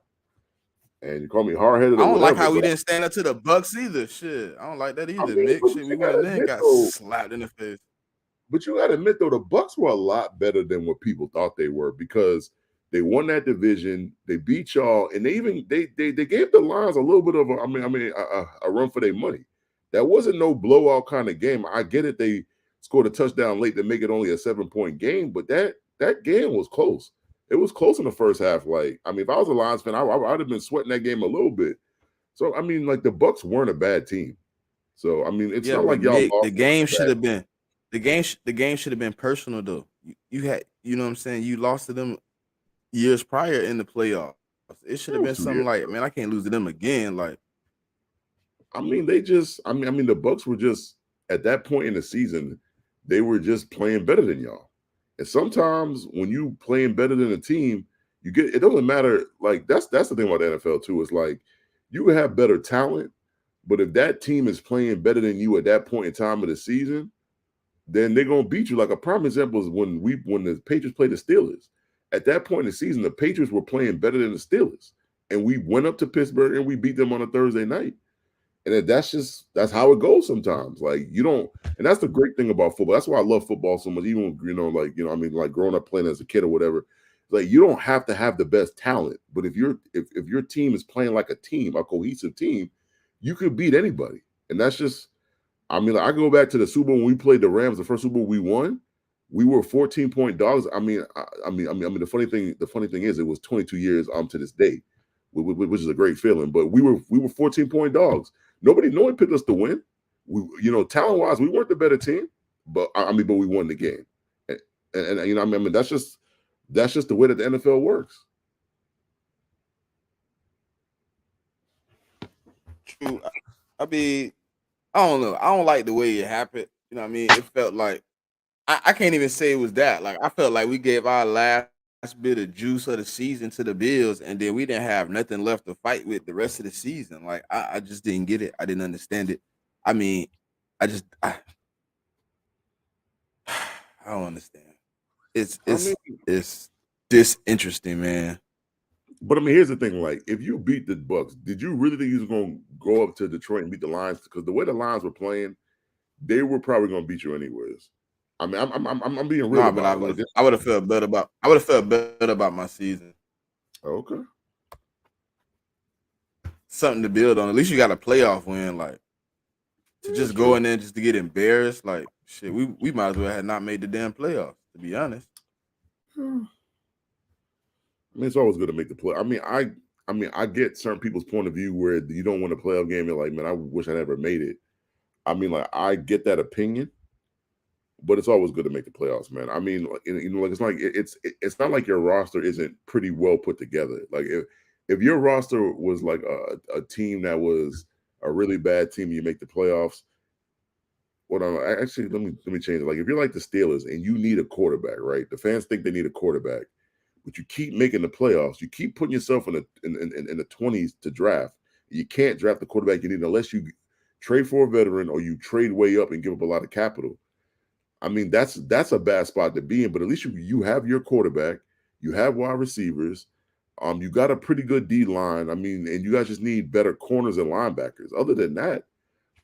And you call me hard headed I or don't like whatever, how we but didn't stand up to the Bucks either. Shit, I don't like that I either, mean, Nick. Shit, we you went gotta in there and admit got though, slapped in the face. the Bucks were a lot better than what people thought they were because they won that division. They beat y'all, and they gave the Lions a little bit of a run for their money. That wasn't no blowout kind of game. I get it. They scored a touchdown late to make it only a 7-point game, but that game was close. It was close in the first half. Like, I mean, if I was a Lions fan, I'd have been sweating that game a little bit. So, I mean, like the Bucks weren't a bad team. So, I mean, it's Yeah, not but like y'all Nick, lost the game to a should bad have been the game should have been personal though. You had, you know what I'm saying. You lost to them years prior in the playoffs. It should have team. been It was something 2 years. like, man, I can't lose to them again. Like, I mean, they just. I mean, the Bucks were just at that point in the season, they were just playing better than y'all. And sometimes when you playing better than a team, you get. It doesn't matter. Like that's the thing about the NFL too. It's like you can have better talent, but if that team is playing better than you at that point in time of the season, then they're gonna beat you. Like a prime example is when the Patriots played the Steelers. At that point in the season, the Patriots were playing better than the Steelers, and we went up to Pittsburgh and we beat them on a Thursday night. And that's how it goes sometimes. Like you don't, and that's the great thing about football. That's why I love football so much. Even I mean, like growing up playing as a kid or whatever. Like you don't have to have the best talent, but if your team is playing like a team, a cohesive team, you could beat anybody. And that's just, I mean, like, I go back to the Super Bowl when we played the Rams, the first Super Bowl we won. We were 14-point dogs. The funny thing is, it was 22 years to this day, which is a great feeling. But we were 14-point dogs. No one picked us to win. Talent wise, we weren't the better team, but but we won the game. And that's just the way that the NFL works. true. I mean, I don't know. I don't like the way it happened. You know what I mean? It felt like I can't even say it was that. Like I felt like we gave our last bit of juice of the season to the Bills, and then we didn't have nothing left to fight with the rest of the season. Like I just didn't get it. I didn't understand it. I mean, I don't understand. It's I mean, it's it's disinteresting, man. but I mean, here's the thing: like, if you beat the Bucks, did you really think you was going to go up to Detroit and beat the Lions? Because the way the Lions were playing, they were probably going to beat you anyways. I mean, I'm being real Nah, but about it. Like, I would have felt better about my season. okay, Something to build on. At least you got a playoff win. Like to yeah, just go true. in there just to get embarrassed. Like shit, we might as well have not made the damn playoffs. To be honest. Hmm. I mean, it's always good to make the play. I get certain people's point of view where you don't win a playoff game. You're like, man, I wish I never made it. I mean, like, I get that opinion, but it's always good to make the playoffs, man. I mean, like, like it's not like your roster isn't pretty well put together. Like if your roster was like a team that was a really bad team, you make the playoffs. What I'm actually let me change it. Like if you're like the Steelers and you need a quarterback, right? The fans think they need a quarterback, but you keep making the playoffs. You keep putting yourself in the 20s to draft. You can't draft the quarterback you need unless you trade for a veteran or you trade way up and give up a lot of capital. I mean, that's a bad spot to be in, but at least you have your quarterback, you have wide receivers, you got a pretty good D line. I mean, and you guys just need better corners and linebackers. Other than that,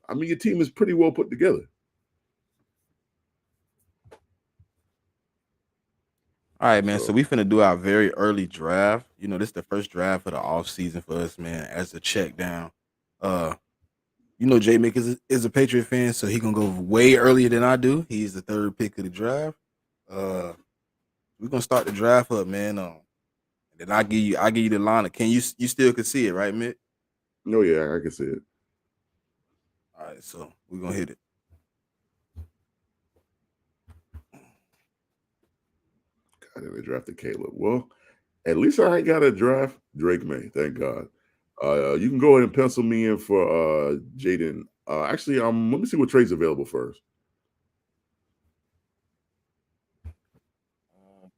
I mean, your team is pretty well put together. All right, man. So So we finna do our very early draft. You know, this is the first draft of the off season for us, man. As a check down, uh, you know, J Mick is a Patriot fan, so he gonna go way earlier than I do. He's the third pick of the draft. Uh, we're gonna start the draft up, man. And then I give you the lineup. Can you still can see it, right, Mick? no, yeah, I can see it. All right, so we're gonna hit it. God, they drafted Caleb. Well, at least I ain't got to draft Drake May. Thank God. You can go ahead and pencil me in for Jaden. Actually, let me see what trades available first,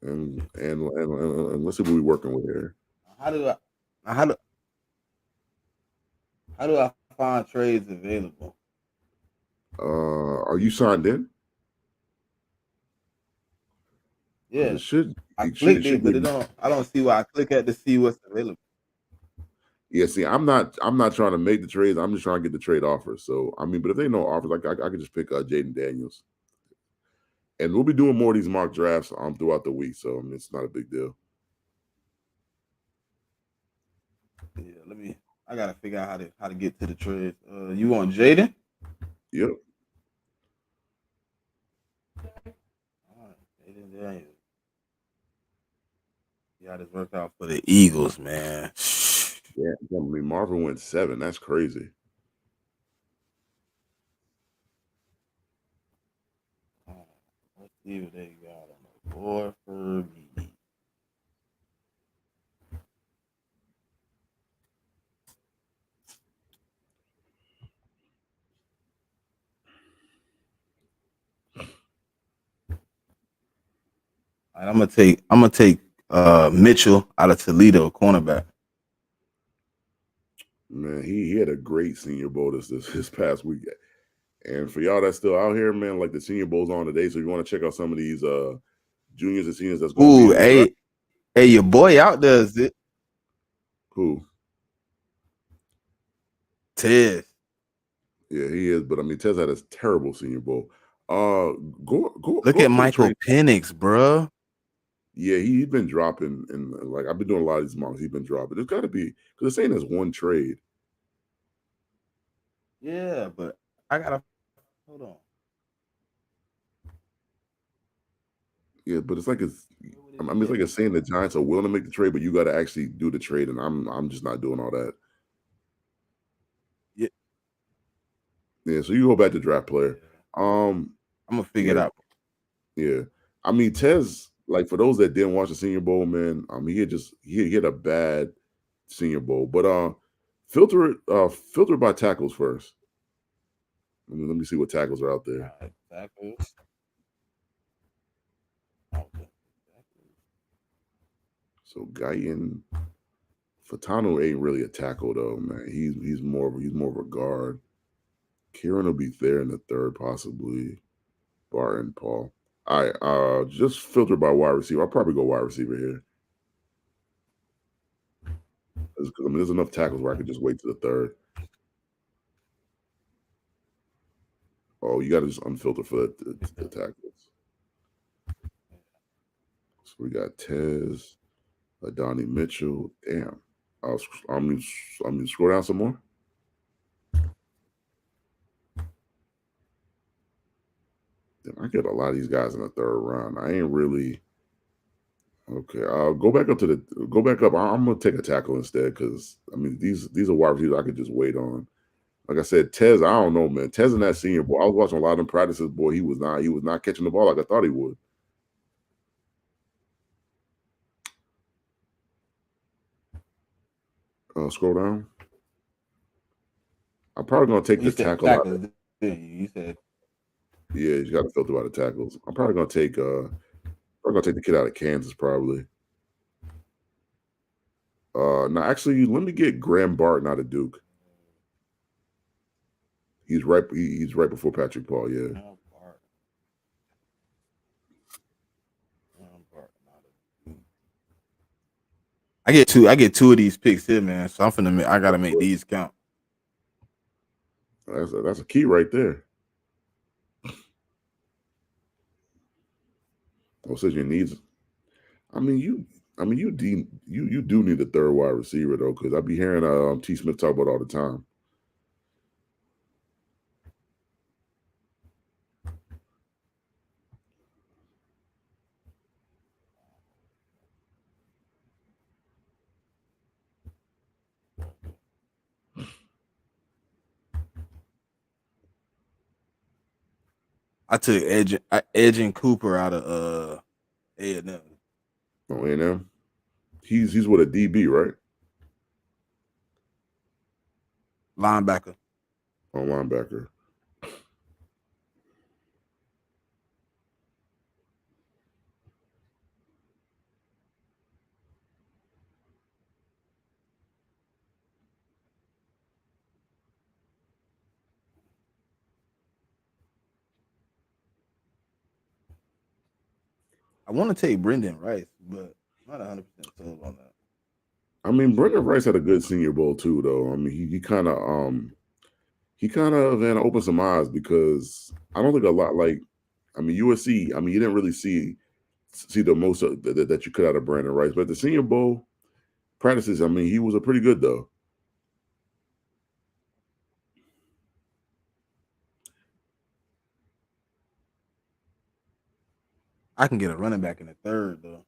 and let's see what we're working with here. how do I how do how do I find trades available? Are you signed in? Because Yeah, it should I it clicked it, should but it be. don't. I don't see why I click at to see what's available. Yeah, see, I'm not trying to make the trades. I'm just trying to get the trade offers. So I mean, but if they know offers, like I could just pick Jaden Daniels, and we'll be doing more of these mock drafts throughout the week. So I mean, it's not a big deal. Yeah, let me. I gotta figure out how to get to the trades. You want Jaden? Yep. All right, Jaden Daniels. Yeah, this worked out for the Eagles, man. Yeah. I mean, Marvin went 7. That's crazy. Let's see what they got on the board for me. All right, I'm gonna take Mitchell out of Toledo, cornerback. Man, he had a great Senior Bowl this past week. And for y'all that's still out here, man, like the Senior Bowl's on today, so you want to check out some of these juniors and seniors that's going to be Ooh, in the draft. hey, your boy out there is it? Who? Tez. Yeah, he is. But I mean, Tez had a terrible Senior Bowl. Uh, Look go at up to the Michael trade. Penix, bruh. Yeah, he's been dropping, and like I've been doing a lot of these mocks. He's been dropping. There's got to be because this ain't as one trade. Yeah, but I gotta hold on. Yeah, but it's like it's. Where would I it mean, be it's like at? it's saying the Giants are willing to make the trade, but you got to actually do the trade, and I'm just not doing all that. Yeah, Yeah, so you go back to draft player. yeah. Um, I'm gonna figure it yeah, out. yeah. I mean, Tez, like for those that didn't watch the Senior Bowl, man, he had a bad Senior Bowl. But filter by tackles first. Let me see what tackles are out there. All right, tackles. Okay. So Guyton Fatano ain't really a tackle though, man. He's more of a guard. Kieran will be there in the third, possibly. Barton Paul. All right, just filter by wide receiver. I'll probably go wide receiver here. I mean, there's enough tackles where I could just wait to the third. Oh, you got to just unfilter for the tackles. So we got Tez, Adonai Mitchell. Damn. I'm gonna scroll down some more. Damn, I get a lot of these guys in the third round. I ain't really okay. Go back up. I'm gonna take a tackle instead because I mean these are wide receivers I could just wait on. Like I said, Tez, I don't know, man. Tez in that Senior Bowl, I was watching a lot of them practices. Boy, he was not catching the ball like I thought he would. Scroll down. I'm probably gonna take Well, you the said tackle out. tackles, didn't you? You said Yeah, you got to filter by the tackles. I'm probably gonna take the kid out of Kansas, probably. No, actually, let me get Graham Barton out of Duke. He's right before Patrick Paul. Yeah. Bart. Bart. I get two of these picks here, man. So I gotta make these count. That's a key right there. What says your needs? I mean, you do need a third wide receiver though, because I be hearing T. Smith talk about it all the time. I took Edge and Cooper out of A&M. Oh, A&M. He's with a DB, right? Linebacker. On linebacker. I want to take Brendan Rice, but I'm not 100% sold on that. I mean, Brendan Rice had a good Senior Bowl too, though. I mean, he kind of then opened some eyes because I don't think a lot like I mean USC. I mean, you didn't really see the most that you could out of Brandon Rice, but the Senior Bowl practices, I mean, he was a pretty good though. I can get a running back in the third though.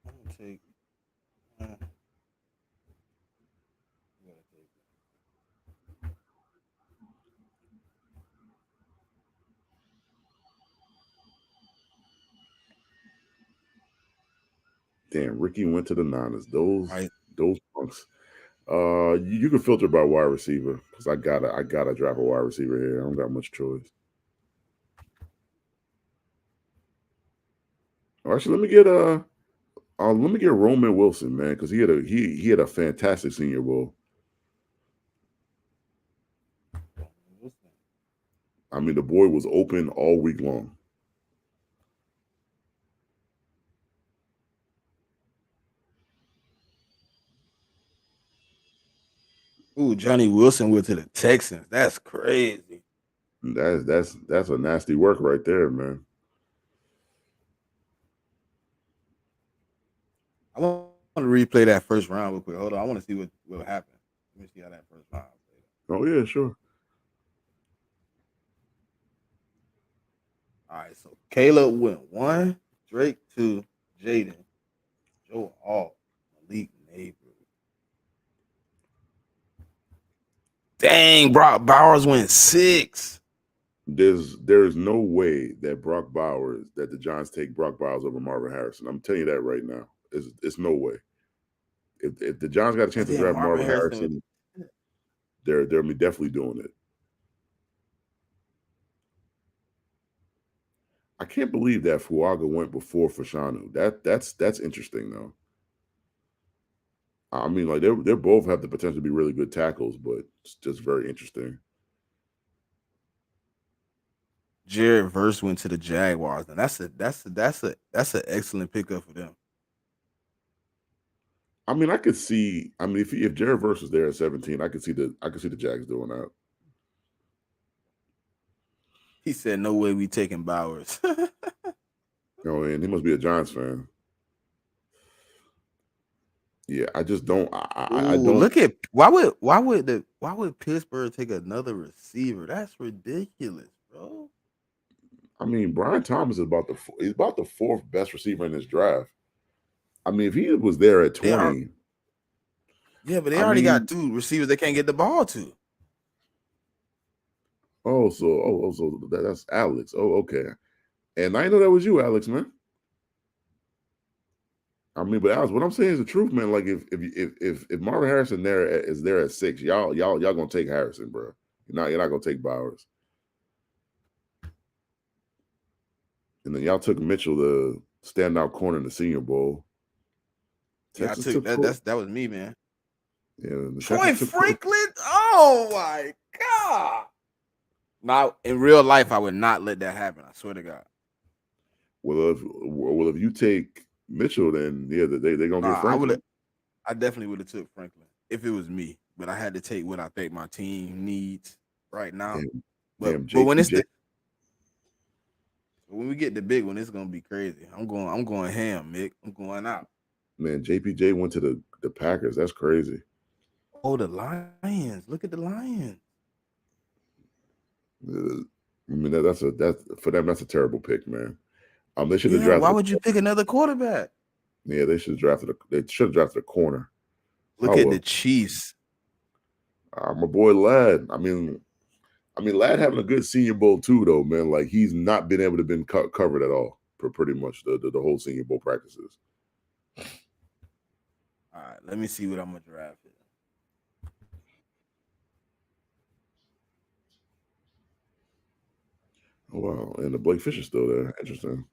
I'm gonna take. I gotta take. Damn, Ricky went to the Niners. Those punks. You can filter by wide receiver because I gotta draft a wide receiver here. I don't got much choice. Actually, let me get Roman Wilson, man, because he had a fantastic Senior Bowl. I mean, the boy was open all week long. Ooh, Johnny Wilson went to the Texans. That's crazy. That's a nasty work right there, man. I want to replay that first round real quick. Hold on, I want to see what happened. Let me see how that first round played. Oh yeah, sure. All right, so Caleb went one, Drake two, Jaden, Joe Alt, Malik Neighbor. Dang, Brock Bowers went six. There's no way that the Giants take Brock Bowers over Marvin Harrison. I'm telling you that right now. It's no way. If the Giants got a chance And to then draft Marvin Marvin Harrison Harrison, they're definitely doing it. I can't believe that Fuaga went before Fashanu. That's interesting though. I mean, like they both have the potential to be really good tackles, but it's just very interesting. Jared Verse went to the Jaguars. And that's an excellent pickup for them. I mean, I could see. I mean, if Jared Verse was there at 17, I could see the Jags doing that. He said, "No way, we taking Bowers." You know, and he must be a Giants fan. Yeah, I just don't. I Ooh, don't. look at why would Pittsburgh take another receiver? That's ridiculous, bro. I mean, Brian Thomas is he's about the fourth best receiver in this draft. I mean, if he was there at They are 20, Yeah, but they I already got mean, two receivers they can't get the ball to. so that's Alex. Oh, okay. And I didn't know that was you, Alex, man. I mean, but Alex, what I'm saying is the truth, man. Like if Marvin Harrison is there at 6, y'all gonna take Harrison, bro. You're not gonna take Bowers. And then y'all took Mitchell, the standout corner in the Senior Bowl. Yeah, I Texas took took that. Troy. That was me, man. Yeah, the Troy Texas took Troy. Franklin. Oh my god! Now, in real life, I would not let that happen. I swear to God. Well, if you take Mitchell, then yeah, they're gonna get Nah, I would. Franklin. I definitely would have took Franklin if it was me. But I had to take what I think my team needs right now. Damn, But damn when it's JPJ. when we get the big one, it's gonna be crazy. I'm going ham, Mick. I'm going out. Man, JPJ went to the Packers. That's crazy. Oh, the Lions. Look at the Lions. Uh, I mean, that's for them. That's a terrible pick, man. They should have Yeah, why drafted. would you pick another quarterback? Yeah, they should have drafted a corner. Look Oh at the well. Chiefs. My boy Lad. I mean, Lad having a good Senior Bowl too, though, man. Like he's not been able to been covered at all for pretty much the whole Senior Bowl practices. All right, let me see what I'm gonna draft here. Oh, wow, and the Blake Fisher's still there. Interesting.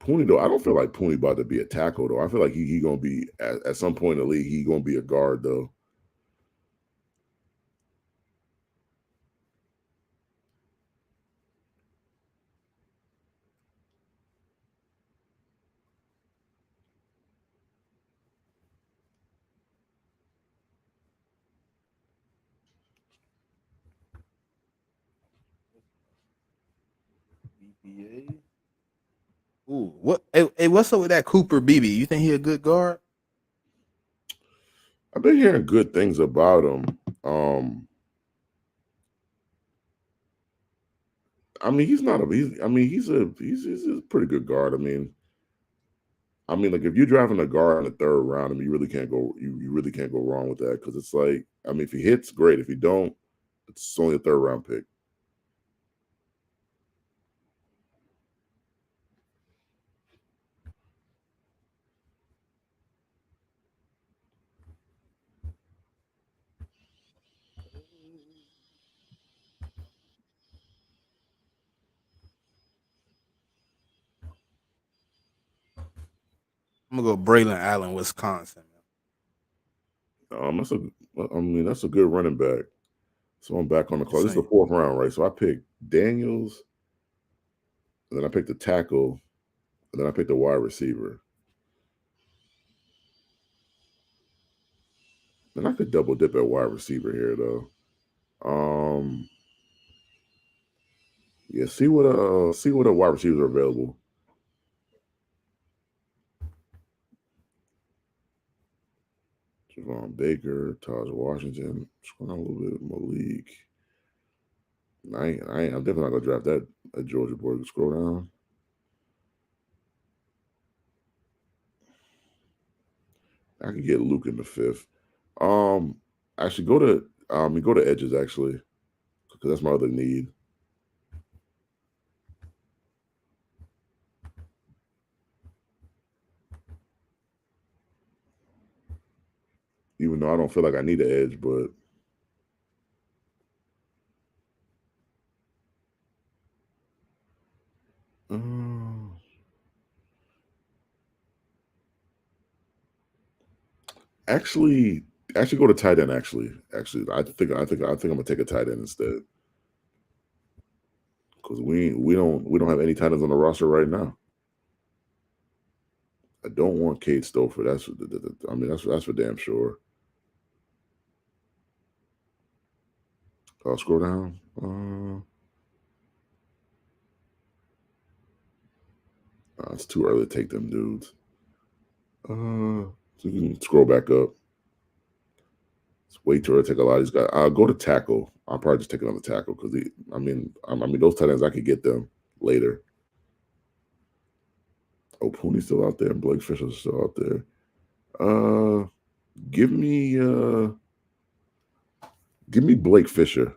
Pooney though, I don't feel like Pooney about to be a tackle though. I feel like he gonna be at some point in the league. He gonna be a guard though. Yeah. Ooh, what? Hey, what's up with that Cooper BB? You think he a good guard? I've been hearing good things about him. I mean, he's not a. He's, I mean, he's a pretty good guard. Like if you're driving a guard in the third round, I mean, you really can't go. You really can't go wrong with that because it's like, I mean, if he hits, great. If he don't, it's only a third round pick. I'm gonna go Braylon Allen, Wisconsin. That's a. I mean, that's a good running back. So I'm back on the clock. This is the Same. fourth round, right? So I picked Daniels, and then I picked the tackle, and then I picked the wide receiver. And I could double dip at wide receiver here though. Um, yeah, see what wide receivers are available. Javon Baker, Taj Washington. Scroll down a little bit. Malik. I'm definitely not gonna draft that at Georgia boy. Scroll down. I could get Luke in the fifth. Um, actually you go to edges actually because that's my other need. Even though I don't feel like I need an edge, but uh, actually, actually go to tight end. Actually, I think I'm gonna take a tight end instead because we don't have any tight ends on the roster right now. I don't want Kate Stover. I mean that's for damn sure. I'll scroll down. It's too early to take them dudes. So you can scroll back up. It's way too early to take a lot of these guys. I'll go to tackle. I'll probably just take another tackle because I mean those tight ends I could get them later. Oh, Pooney's still out there, and Blake Fisher's still out there. Uh, give me uh, give me Blake Fisher.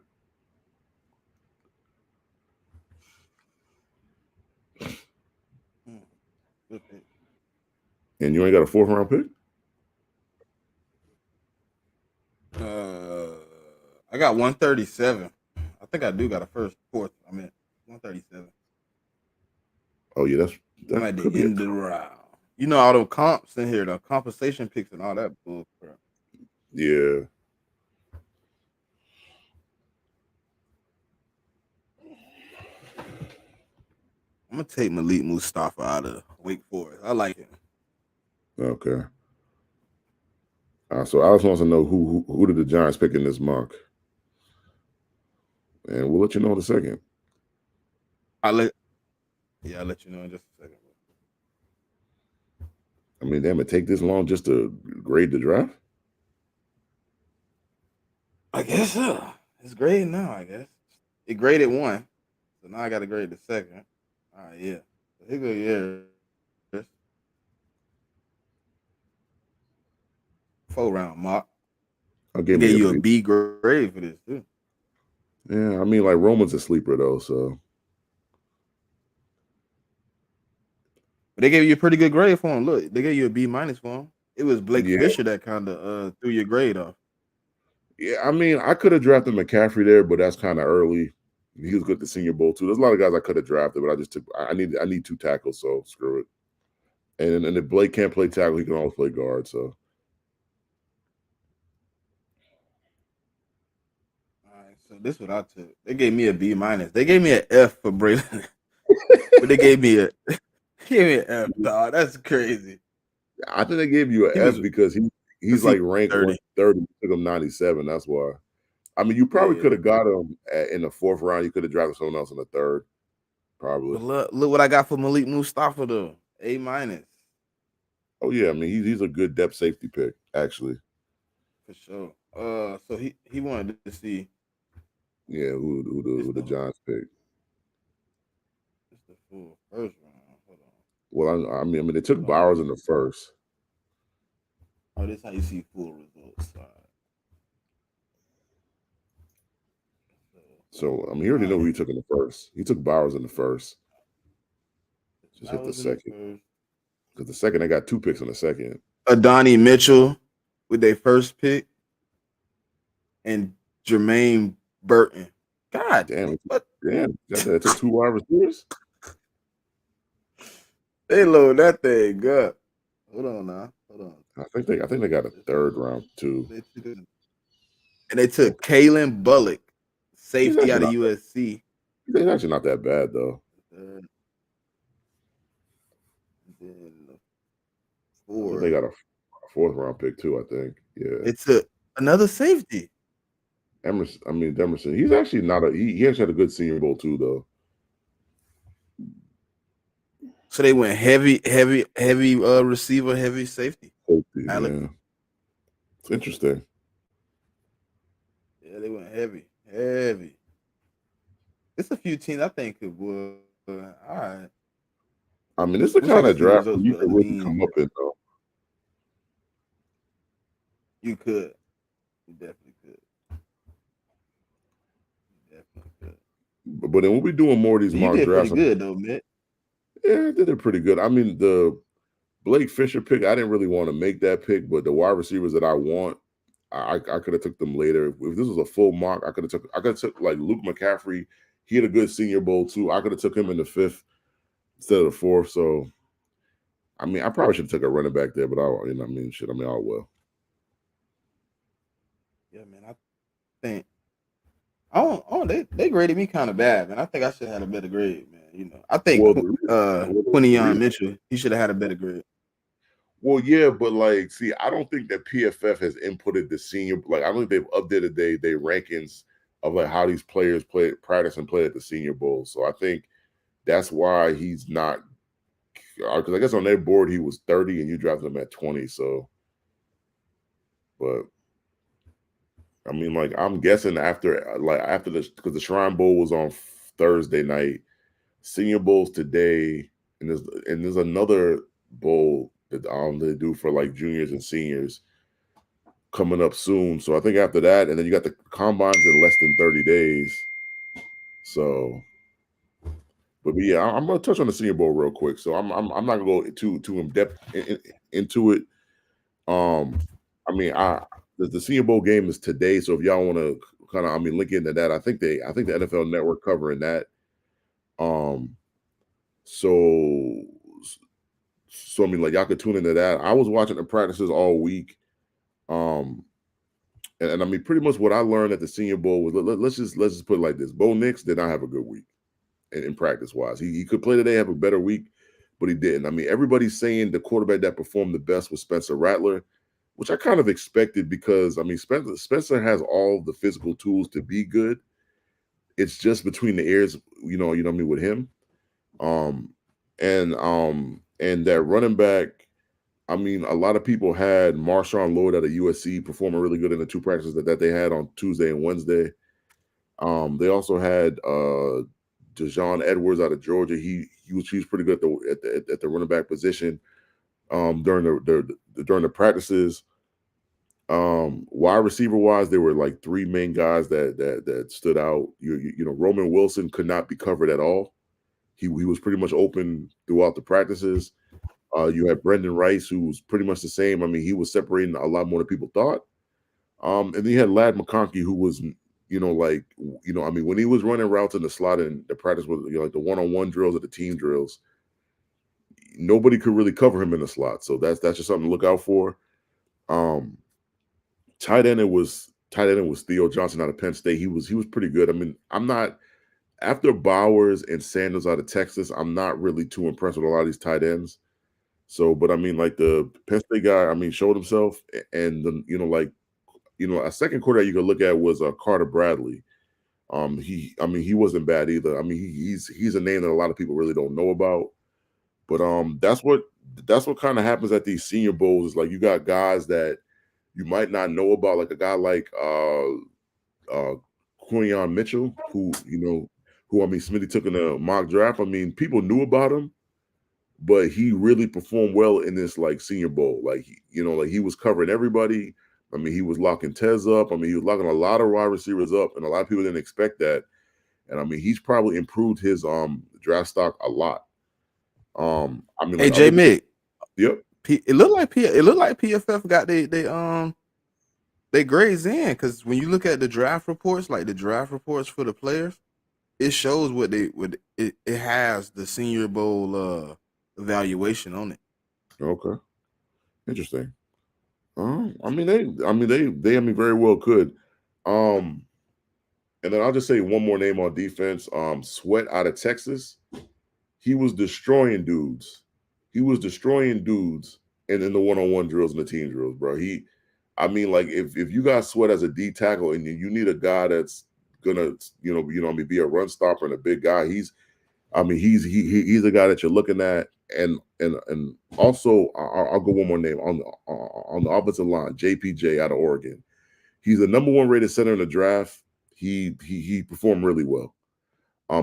Hmm, good pick. And you ain't got a fourth round pick? Uh, I got 137. I think I do got a first, fourth. I mean, 137. Oh yeah, I'm that at the could be a end of the round. You know all the comps in here, the compensation picks and all that bull crap. yeah. I'm gonna take Malik Mustafa out of Wake Forest. I like him. Okay. So I just want to know who did the Giants pick in this mock, and we'll let you know in a second. I let I'll let you know in just a second. I mean, damn, it take this long just to grade the draft? I guess so. It's graded now. I guess it graded one, so now I got to grade the second. All right, yeah. So here go yours. 4 round mock. I They gave me gave a you a B. B grade for this too. Yeah, I mean, like Roman's a sleeper though, so But they gave you a pretty good grade for him. Look, they gave you a B minus for him. It was Blake yeah, Fisher that kind of threw your grade off. yeah. I mean, I could have drafted McCaffrey there, but that's kind of early. He was good at the Senior Bowl too. There's a lot of guys I could have drafted, but I just took. I need two tackles, so screw it. And if Blake can't play tackle, he can always play guard. So All right, so this is what I took. They gave me a B minus. They gave me an F for Braylon, but they gave me a gave me an F, dog. That's crazy. I think they gave you He an was F because he's because he like ranked 30. 130. Took him 97. That's why. I mean, you probably Yeah. could have got him in the fourth round. You could have drafted someone else in the third. probably. But look what I got for Malik Mustafa though. A minus Oh yeah, I mean he's a good depth safety pick actually. for sure. So he wanted to see Yeah, it's who the the Giants pick? it's the full first round. Hold on. Well, I mean they took Hold on, let Bowers me. in the first. Oh, this how you see full results. All right. So So I mean he already know who he Giants, took in the first. He took Bowers in the first. Just I hit the was in the second first. because the second they got two picks in the second. Adonai Mitchell with their first pick and Jermaine Burton. God, Damn, what damn, they took two wide receivers. they load that thing up. Hold on now. Hold on. I think they got a third round too. They took a, and they took Kalen Bullock, He's safety actually out of not USC. he's actually not that bad though. Uh, then the I think they fourth, got a fourth round pick too. I think. Yeah, they took another safety. Emerson. I mean Emerson. He's actually not a. He actually had a good Senior Bowl too though. So they went heavy receiver, heavy safety. Safety, Alex. yeah, it's interesting. Yeah, they went heavy. It's a few teams I think could would. All right. I mean, it's the Wish I kind could of see the draft results you for could other really teams, come up but in though. you could. You definitely could. You definitely could. But then we'll be doing more of these But you mock did pretty drafts. good though, Mitt. Yeah, they did pretty good. I mean, the Blake Fisher pick, I didn't really want to make that pick, but the wide receivers that I want, I could have took them later. If this was a full mock, I could have took like Luke McCaffrey. He had a good Senior Bowl too. I could have took him in the fifth instead of the fourth. So I mean, I probably should have took a running back there, but I mean, shit. I mean, oh well. Yeah, man. I think they graded me kind of bad, man. I think I should have had a better grade, man. I think Well, the Quinion reason Mitchell, he should have had a better grade. Well, yeah, but like, see, I don't think that PFF has inputted the senior. Like, I don't think they've updated their rankings of like how these players play, practice, and play at the Senior Bowl. So I think that's why he's not. Because I guess on their board he was 30, and you drafted him at 20. So, but I mean, like, I'm guessing after this, because the Shrine Bowl was on Thursday night, Senior Bowl's today, and there's another bowl that they do for like juniors and seniors coming up soon. So I think after that, and then you got the combines in less than 30 days. So, but yeah, I'm gonna touch on the Senior Bowl real quick. So I'm not gonna go too in depth into it. Um, I mean, the Senior Bowl game is today. So if y'all want to kind of, I mean, link into that, I think the NFL Network covering that. Um, so I mean, like y'all could tune into that. I was watching the practices all week. Um, and I mean, pretty much what I learned at the Senior Bowl was let's just put it like this: Bo Nix did not have a good week in practice wise. He could play today, have a better week, but he didn't. I mean, everybody's saying the quarterback that performed the best was Spencer Rattler, which I kind of expected because I mean, Spencer has all the physical tools to be good. It's just between the ears, what I mean, with him. Um, and that running back. I mean, a lot of people had Marshawn Lloyd out of USC performing really good in the two practices that they had on Tuesday and Wednesday. They also had Dejon Edwards out of Georgia. He was pretty good at the running back position during during the practices. Wide receiver wise, there were like three main guys that stood out. Roman Wilson could not be covered at all. He was pretty much open throughout the practices. You had Brendan Rice, who was pretty much the same. I mean, he was separating a lot more than people thought. And then you had Lad McConkey, who was, I mean, when he was running routes in the slot and the practice was, like the one-on-one drills or the team drills, nobody could really cover him in the slot. So that's just something to look out for. Um, tight end it was Theo Johnson out of Penn State. He was pretty good. I mean, I'm not after Bowers and Sanders out of Texas. I'm not really too impressed with a lot of these tight ends. So, but I mean, like the Penn State guy, I mean, showed himself, and then a second quarter you could look at was Carter Bradley. He wasn't bad either. I mean, he's a name that a lot of people really don't know about. But that's what kind of happens at these Senior Bowls. Is like you got guys that you might not know about, like a guy like Quinion Mitchell, who I mean Smitty took in a mock draft. I mean, people knew about him, but he really performed well in this like Senior Bowl. Like like he was covering everybody. I mean, he was locking Tez up. I mean, he was locking a lot of wide receivers up, and a lot of people didn't expect that. And I mean, he's probably improved his draft stock a lot. I mean, Hey, like J other guys, Mick, yep. it looked like PFF got they grades in because when you look at the draft reports, like the draft reports for the players, it shows it has the Senior Bowl evaluation on it. Okay, interesting. I mean, very well could. Um, and then I'll just say one more name on defense. Sweat out of Texas. He was destroying dudes. He was destroying dudes in the one-on-one drills and the team drills, bro. I mean, like if you got Sweat as a D tackle and you need a guy that's gonna, I mean, be a run stopper and a big guy. He's a guy that you're looking at, and also I'll go one more name on the offensive line, JPJ out of Oregon. He's the number one rated center in the draft. He performed really well.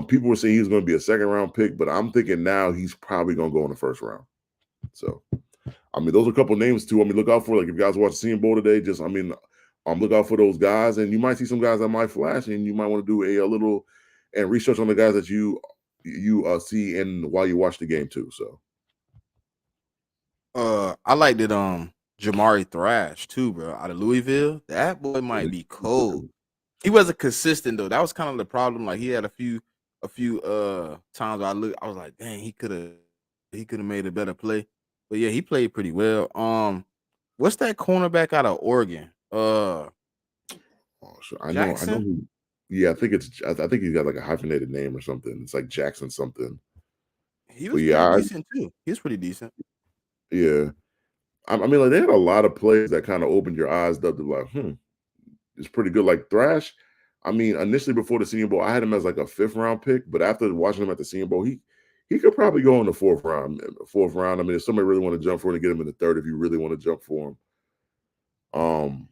People were saying he was going to be a second round pick, but I'm thinking now he's probably going to go in the first round. So, I mean, those are a couple names too. I mean, look out for, like, if you guys watch the Senior Bowl today. Look out for those guys, and you might see some guys that might flash, and you might want to do a little and research on the guys that you see and while you watch the game too. So, I liked it. Jamari Thrash too, bro, out of Louisville. That boy might be cold. He wasn't consistent though. That was kind of the problem. Like he had a few times I was like, dang, he could have made a better play. But yeah, he played pretty well. What's that cornerback out of Oregon? oh, sure. I know Jackson. who. Yeah, I think he's got like a hyphenated name or something. It's like Jackson something. He But was pretty yeah, decent too. He was pretty decent. yeah. I mean, like they had a lot of plays that kind of opened your eyes up to like, it's pretty good. Like Thrash, I mean, initially before the Senior Bowl, I had him as like a fifth round pick, but after watching him at the Senior Bowl, he could probably go in the fourth round. Fourth round. I mean, if somebody really want to jump for him, to get him in the third, if you really want to jump for him.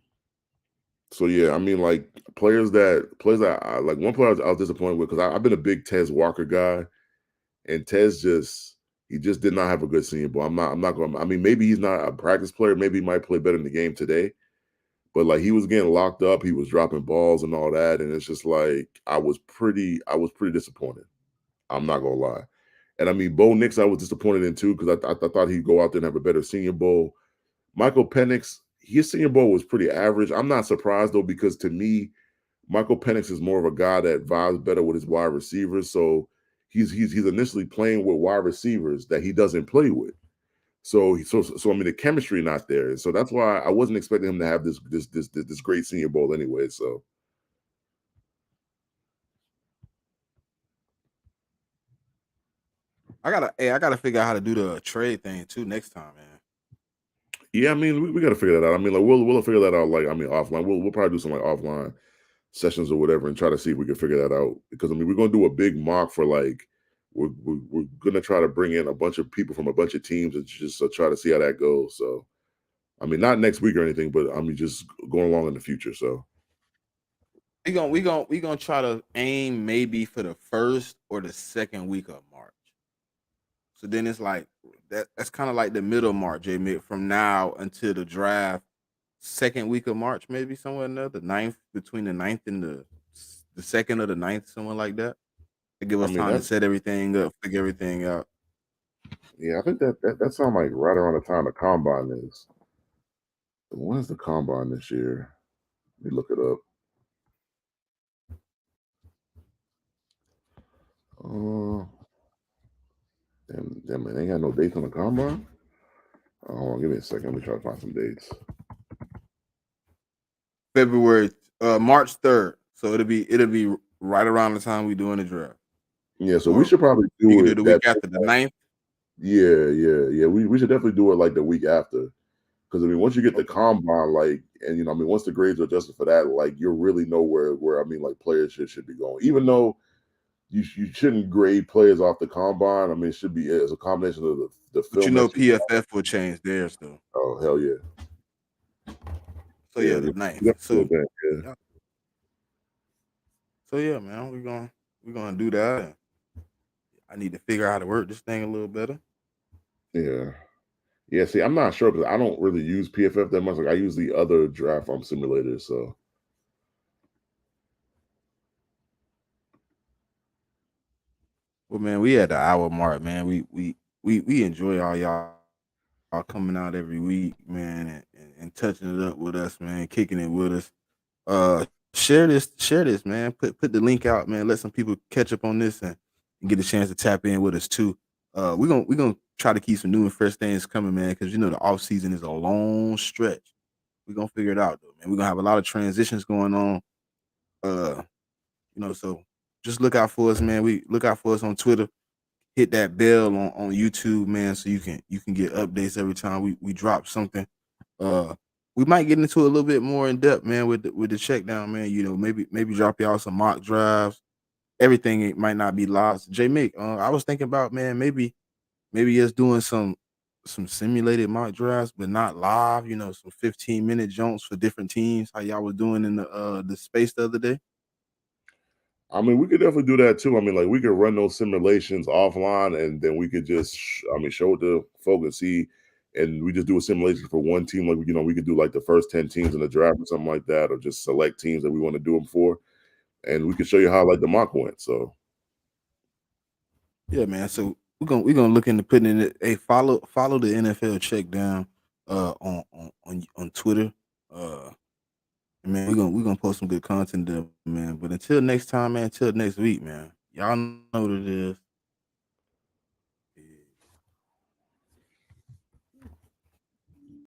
So yeah, I mean, like players that like one player I was disappointed with because I've been a big Tez Walker guy, and he just did not have a good Senior Bowl. I'm not going. I mean, maybe he's not a practice player. Maybe he might play better in the game today. But like he was getting locked up, he was dropping balls and all that, and it's just like I was pretty disappointed. I'm not gonna lie. And I mean, Bo Nix, I was disappointed in too because I thought he'd go out there and have a better Senior Bowl. Michael Penix, his Senior Bowl was pretty average. I'm not surprised though because to me, Michael Penix is more of a guy that vibes better with his wide receivers. So he's initially playing with wide receivers that he doesn't play with. So I mean the chemistry not there. So that's why I wasn't expecting him to have this great Senior Bowl anyway. So I gotta figure out how to do the trade thing too next time, man. yeah, I mean we got to figure that out. I mean like we'll figure that out, like I mean offline. We'll probably do some like offline sessions or whatever and try to see if we can figure that out. Because I mean we're gonna do a big mock for like we're gonna try to bring in a bunch of people from a bunch of teams and just try to see how that goes. So I mean not next week or anything, but I mean just going along in the future. So We gonna try to aim maybe for the first or the second week of March. So then it's like that's kind of like the middle March, J Mick, from now until the draft, second week of March, maybe somewhere in there, the ninth, between the ninth and the second or the ninth, somewhere like that. To give I us mean time to that set everything up, figure everything out. yeah, I think that sounds like right around the time the combine is. When's the combine this year? Let me look it up. Uh, damn, man, ain't got no dates on the combine. Hold on, give me a second. Let me try to find some dates. February, March 3rd. So it'll be right around the time we doing the draft, Yeah, so we or should probably you do can do it the that. week after the ninth. Yeah. We should definitely do it like the week after. Because I mean, once you get the Okay. combine, like, and I mean, once the grades are adjusted for that, like, you really know where I mean, like, players should be going. Even though you shouldn't grade players off the combine. I mean, it should be as a combination of the But you film know that you. PFF will change theirs though. Oh hell yeah, So yeah, yeah, we the ninth. definitely do that. Yeah, Yeah, so yeah, man, we're gonna do that. And I need to figure out how to work this thing a little better. yeah, yeah. See, I'm not sure because I don't really use PFF that much. Like I use the other draft simulators. So Well, man, we at the hour mark, man. We enjoy all y'all coming out every week, man, and touching it up with us, man, kicking it with us. Share this, man. Put the link out, man. Let some people catch up on this and get a chance to tap in with us too. We're gonna try to keep some new and fresh things coming, man, because you know the off season is a long stretch. We're gonna figure it out though, man. We're gonna have a lot of transitions going on. Uh, so just look out for us, man. We look out for us on Twitter. Hit that bell on YouTube, man, so you can get updates every time we drop something. Uh, we might get into a little bit more in depth, man, with the check down, man. Maybe drop y'all some mock drives. Everything it might not be live. J Mick, I was thinking about, man, maybe just doing some simulated mock drafts, but not live. Some 15-minute jumps for different teams. How y'all was doing in the space the other day. I mean, we could definitely do that too. I mean, like we could run those simulations offline, and then we could just, I mean, show it to folk and see, and we just do a simulation for one team. Like we could do like the first 10 teams in the draft or something like that, or just select teams that we want to do them for, and we can show you how like the mock went. So Yeah, man. So we're gonna look into putting in it. Hey, follow the NFL check down on Twitter. Man, we're gonna post some good content there, man. But until next time, man, until next week, man. Y'all know what it is.